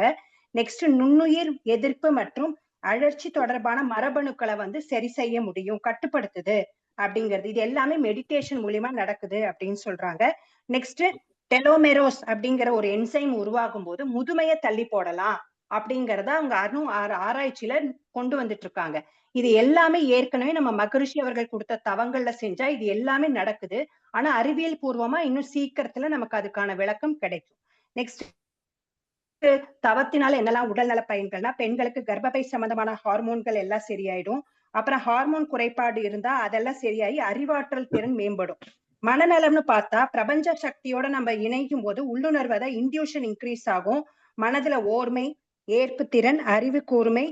Speaker 6: நெக்ஸ்ட் நுண்ணுயிர் எதிர்ப்பு மற்றும் அழற்சி தொடர்பான மரபணுக்களை வந்து சரி செய்ய முடியும், கட்டுப்படுத்துது அப்படிங்கிறது. இது எல்லாமே மெடிடேஷன் மூலியமா நடக்குது அப்படின்னு சொல்றாங்க. நெக்ஸ்ட் டெலோமெரோஸ் அப்படிங்கிற ஒரு என்சைம் உருவாகும் போது முதுமையை தள்ளி போடலாம் அப்படிங்கறத அவங்க ஆராய்ச்சியில கொண்டு வந்துட்டு இருக்காங்க. இது எல்லாமே ஏற்கனவே நம்ம மகரிஷி அவர்கள் கொடுத்த தவங்கள்ல செஞ்சா இது எல்லாமே நடக்குது. ஆனா அறிவியல் பூர்வமா இன்னும் சீக்கிரத்துல நமக்கு அதுக்கான விளக்கம் கிடைக்கும். நெக்ஸ்ட் தவத்தினால என்னெல்லாம் உடல்நல பயன்கள்னா பெண்களுக்கு கர்ப்பப்பை சம்பந்தமான ஹார்மோன்கள் எல்லாம் சரியாயிடும். அப்புறம் ஹார்மோன் குறைபாடு இருந்தா அதெல்லாம் சரியாயி அறிவாற்றல் திறன் மேம்படும். மனநலம்னு பார்த்தா பிரபஞ்ச சக்தியோட நம்ம இணைக்கும் போது உள்ளுணர்வதை இன்டியூஷன் இன்க்ரீஸ் ஆகும். மனதுல ஓர்மை, ஏற்பு திறன், அறிவு கூர்மை,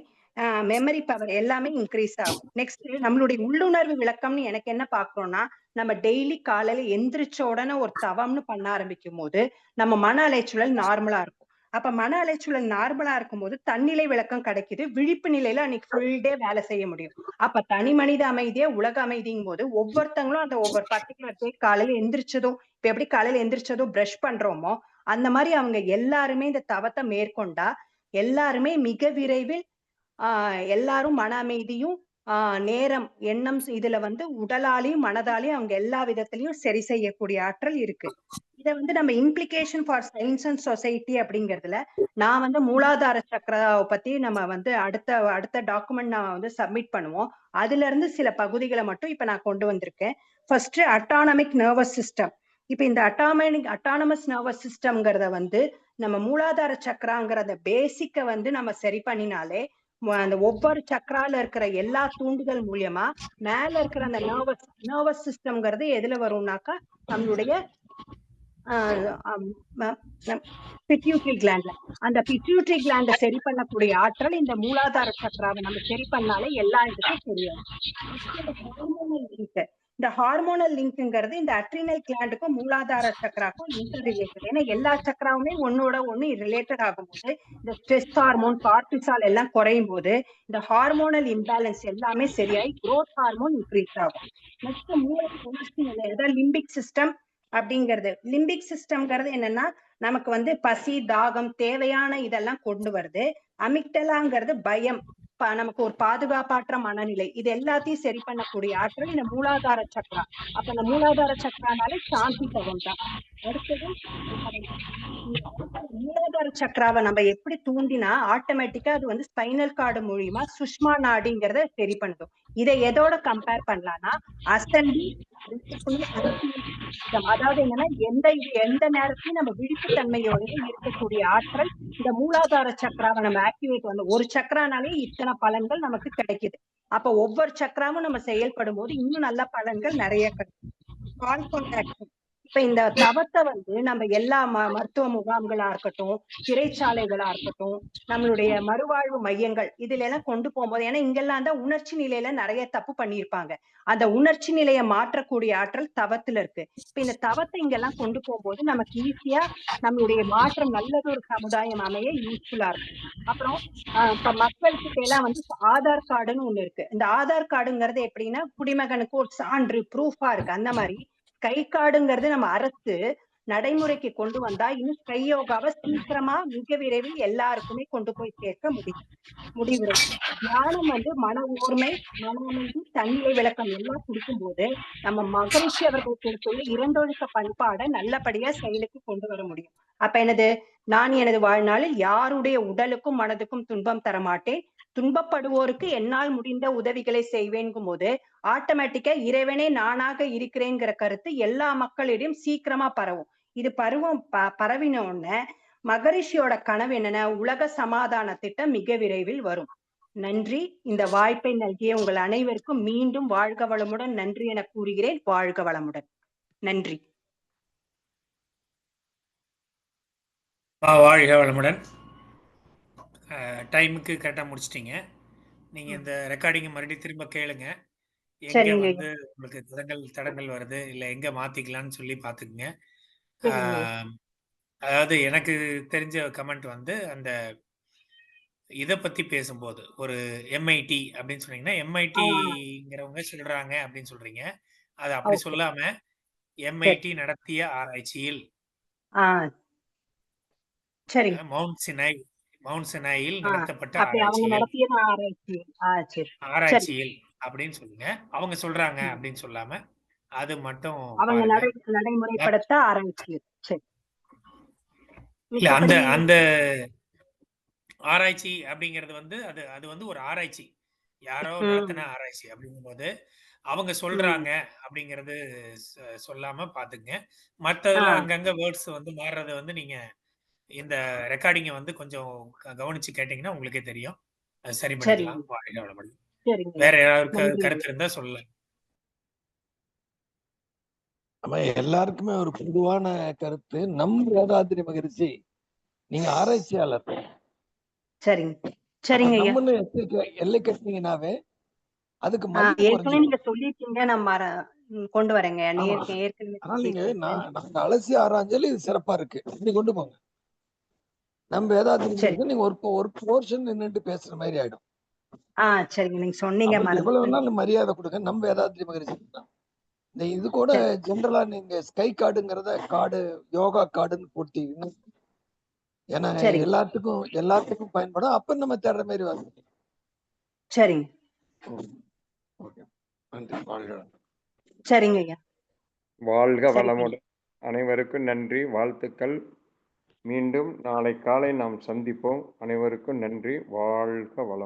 Speaker 6: மெமரி பவர் எல்லாமே இன்க்ரீஸ் ஆகும். நெக்ஸ்ட் நம்மளுடைய உள்ளுணர்வு விளக்கம்னு எனக்கு என்ன பாக்குறோம்னா நம்ம டெய்லி காலையில எந்திரிச்ச உடனே ஒரு தவம்னு பண்ண ஆரம்பிக்கும் போது நம்ம மன அலைச்சூழல் நார்மலா இருக்கும். அப்ப மன அலைச்சூழல் நார்மலா இருக்கும்போது தன்னிலை விளக்கம் கிடைக்குது. விழிப்பு நிலையில அன்னைக்கு ஃபுல் டே வேலை செய்ய முடியும். அப்ப தனி மனித அமைதியே உலக அமைதிங்கும் போது ஒவ்வொருத்தங்களும் அந்த ஒவ்வொரு பர்டிகுலர் டே காலையில எந்திரிச்சதும் இப்ப எப்படி காலையில எந்திரிச்சதும் பிரஷ் பண்றோமோ அந்த மாதிரி அவங்க எல்லாருமே இந்த தவத்தை மேற்கொண்டா எல்லாருமே மிக விரைவில் எல்லாரும் மன அமைதியும் நேரம் எண்ணம் இதுல வந்து உடலாலையும் மனதாலையும் அவங்க எல்லா விதத்திலையும் சரி செய்யக்கூடிய ஆற்றல் இருக்கு. இதை வந்து நம்ம implication for science and society அப்படிங்கிறதுல நான் வந்து மூலாதார சக்கராவை பத்தி நம்ம வந்து அடுத்த டாக்குமெண்ட் நான் வந்து சப்மிட் பண்ணுவோம். அதுல இருந்து சில பகுதிகளை மட்டும் இப்ப நான் கொண்டு வந்திருக்கேன். First autonomic nervous system. இப்ப இந்த அட்டானமஸ் நர்வஸ் சிஸ்டம்ங்கிறத வந்து நம்ம மூலாதார சக்கராங்கிறத பேசிக்க வந்து நம்ம சரி பண்ணினாலே அந்த ஒவ்வொரு சக்கரால இருக்கிற எல்லா தூண்டுதல் மூலியமா மேல இருக்கிற அந்த நர்வஸ் சிஸ்டம்ங்கிறது எதுல வரும்னாக்கா நம்மளுடைய பிட்யூட்டரி கிளாண்ட்ல. அந்த பிட்யூட்டரி கிளாண்ட சரி பண்ணக்கூடிய ஆற்றல் இந்த மூலாதார சக்கராவை நம்ம சரி பண்ணாலே எல்லா இதுக்கும் சரியாகும். இந்த ஹார்மோனல் லிங்க்ங்கிறது இந்த அட்ரினல் கிளாண்டுக்கும் மூலாதார சக்கராக்கும் இன்டர் ரிலேட்டட். ஏன்னா எல்லா சக்கராவுமே ஒன்னோட ஒண்ணு ரிலேட்டட் ஆகும்போது இந்த ஸ்ட்ரெஸ் ஹார்மோன் கார்டிசால் எல்லாம் குறையும் போது இந்த ஹார்மோனல் இம்பேலன்ஸ் எல்லாமே சரியாயி குரோத் ஹார்மோன் இன்க்ரீஸ் ஆகும். நெக்ஸ்ட் மூளை உணர்ச்சி நிலை, அதாவது லிம்பிக் சிஸ்டம் அப்படிங்கிறது. லிம்பிக் சிஸ்டம்ங்கிறது என்னன்னா நமக்கு வந்து பசி, தாகம், தேவையான இதெல்லாம் கொண்டு வருது. அமிக்டலாங்கிறது பயம், நமக்கு ஒரு பாதுகாப்பாற்ற மனநிலை, இது எல்லாத்தையும் சரி பண்ணக்கூடிய ஆற்றல் இந்த மூலாதார சக்கரா. அப்ப இந்த மூலாதார சக்கரானாலே சாந்தி தவம் தான். அடுத்தது மூலாதார சக்கராவை நம்ம எப்படி தூண்டினா ஆட்டோமேட்டிக்கா அது வந்து ஸ்பைனல் கார்டு மூலியமா சுஷ்மா நாடிங்கிறத சரி பண்ணும். இதை எதோட கம்பேர் பண்ணலாம்னா அசெண்டி, அதாவது என்னன்னா எந்த நேரத்தையும் நம்ம விழிப்புத்தன்மையோட இருக்கக்கூடிய ஆற்றல் இந்த மூலாதார சக்கராவை நம்ம ஆக்டிவேட் பண்ண ஒரு சக்கரானாலே இத்தனை பலன்கள் நமக்கு கிடைக்குது. அப்ப ஒவ்வொரு சக்கராவும் நம்ம செயல்படும் போது இன்னும் நல்ல பலன்கள் நிறைய கிடைக்கும். இப்ப இந்த தவத்தை வந்து நம்ம எல்லா மருத்துவ முகாம்களா இருக்கட்டும், சிறைச்சாலைகளா இருக்கட்டும், நம்மளுடைய மறுவாழ்வு மையங்கள் இதுல எல்லாம் கொண்டு போகும்போது, ஏன்னா இங்கெல்லாம் தான் உணர்ச்சி நிலையில நிறைய தப்பு பண்ணியிருப்பாங்க, அந்த உணர்ச்சி நிலையை மாற்றக்கூடிய ஆற்றல் தவத்துல இருக்கு. இப்ப இந்த தவத்தை இங்கெல்லாம் கொண்டு போகும்போது நமக்கு ஈஸியா நம்மளுடைய மாற்றம் நல்லது ஒரு சமுதாயம் அமைய யூஸ்ஃபுல்லா இருக்கும். அப்புறம் இப்ப மக்கள்கிட்ட எல்லாம் வந்து ஆதார் கார்டுன்னு ஒண்ணு இருக்கு. இந்த ஆதார் கார்டுங்கிறது எப்படின்னா குடிமகனுக்கு ஒரு சான்று ப்ரூஃபா இருக்கு. அந்த மாதிரி கை கார்டுங்கிறது நம்ம அரசு நடைமுறைக்கு கொண்டு வந்தா இன்னும் கையோகாவை சீக்கிரமா மிக விரைவில் எல்லாருக்குமே கொண்டு போய் சேர்க்க முடிவுரை. தியானம் மன ஓர்மை, மன அமைதி, தன்னிலை விளக்கம் எல்லாம் கொடுக்கும்போது நம்ம மகரிஷி அவர்கள் கொடுத்துள்ள இரண்டொழுக்க பண்பாடை நல்லபடியா செயலுக்கு கொண்டு வர முடியும். அப்ப என்னது, நான் எனது வாழ்நாளில் யாருடைய உடலுக்கும் மனதுக்கும் துன்பம் தர மாட்டேன், துன்பப்படுவோருக்கு என்னால் முடிந்த உதவிகளை செய்வேங்கும் போது ஆட்டோமேட்டிக்கா இறைவனே நானாக இருக்கிறேங்கிற கருத்து எல்லா மக்களிடையும் சீக்கிரமா பரவும். இது பரவின உடனே மகரிஷியோட கனவு என்னன்னா, உலக சமாதான திட்டம் மிக விரைவில் வரும். நன்றி. இந்த வாய்ப்பை நல்கிய உங்கள் அனைவருக்கும் மீண்டும் வாழ்க வளமுடன் நன்றி என கூறுகிறேன். வாழ்க வளமுடன். நன்றி.
Speaker 2: வாழ்க வளமுடன். டைமுக்கு கரெக்டாக முடிச்சிட்டீங்க. நீங்கள் இந்த ரெக்கார்டிங்கை மறுபடியும் திரும்ப கேளுங்க. எங்கே வந்து உங்களுக்கு தடங்கள் வருது, இல்லை எங்கே மாற்றிக்கலான்னு சொல்லி பார்த்துக்குங்க. அதாவது எனக்கு தெரிஞ்ச கமெண்ட் வந்து அந்த இதை பற்றி பேசும்போது ஒரு எம்ஐடி அப்படின்னு சொன்னீங்கன்னா, எம்ஐடிங்கிறவங்க சொல்கிறாங்க அப்படின்னு சொல்கிறீங்க. அது அப்படி சொல்லாமல் எம்ஐடி நடத்திய ஆராய்ச்சியில் மவுண்ட் சினாயில் நடத்தப்பட்ட ஆராய்ச்சியில் அப்படின்னு சொல்லுங்க. அவங்க சொல்றாங்க அப்படின்னு சொல்லாம அது மட்டும்
Speaker 6: நடைமுறைப்படுத்த ஆராய்ச்சி.
Speaker 2: இல்ல, அந்த அந்த ஆராய்ச்சி அப்படிங்கிறது வந்து அது வந்து ஒரு ஆராய்ச்சி, யாரோ நடத்தின ஆராய்ச்சி அப்படிங்கும்போது அவங்க சொல்றாங்க அப்படிங்கறது சொல்லாம பாத்துங்க. மற்றதுல அங்கங்க வேர்ட்ஸ் வந்து மாறுறது வந்து நீங்க இந்த ரெக்கார்டிங்க வந்து கொஞ்சம் கவனிச்சு கேட்டீங்கன்னா உங்களுக்கே தெரியும். அது சரி பண்ணிக்கலாம். வேற யாராவது கருத்து இருந்தா சொல்ல.
Speaker 7: எல்லாருக்குமே ஒரு பொதுவான கருத்து, நம் வேதாத்திரி மகரிஷி நீங்க ஆராய்ச்சியாளர்.
Speaker 6: சரிங்க.
Speaker 7: எல்லை கட்டினீங்கன்னாவே அதுக்கு
Speaker 6: நீங்க சொல்லிட்டீங்க, நம்ம கொண்டு வரேங்க.
Speaker 7: நாங்க அலசி ஆராய்ஞ்சல் இது சிறப்பா இருக்கு, இப்படி கொண்டு போங்க. நம்ம வேதாத்திரி நீங்க ஒரு போர்ஷன் நின்னுட்டு பேசுற மாதிரி ஆயிடும்.
Speaker 6: சரிங்க, நீங்க சொன்னீங்க.
Speaker 7: எவ்வளவு மரியாதை கொடுங்க. நம்ம வேதாத்திரி மகரிஷி இந்த இது கூட ஜெனரலா நீங்க ஸ்கை கார்டுங்கிறத கார்டு யோகா கார்டுன்னு போட்டீங்கன்னா, ஏன்னா எல்லாத்துக்கும் பயன்படும். அப்ப நம்ம தேடுற மாதிரி வரும்.
Speaker 6: சரிங்க. சரிங்க ஐயா.
Speaker 8: வாழ்க வளமுடன். அனைவருக்கும் நன்றி, வாழ்த்துக்கள். மீண்டும் நாளை காலை நாம் சந்திப்போம். அனைவருக்கும் நன்றி. வாழ்க வளம்.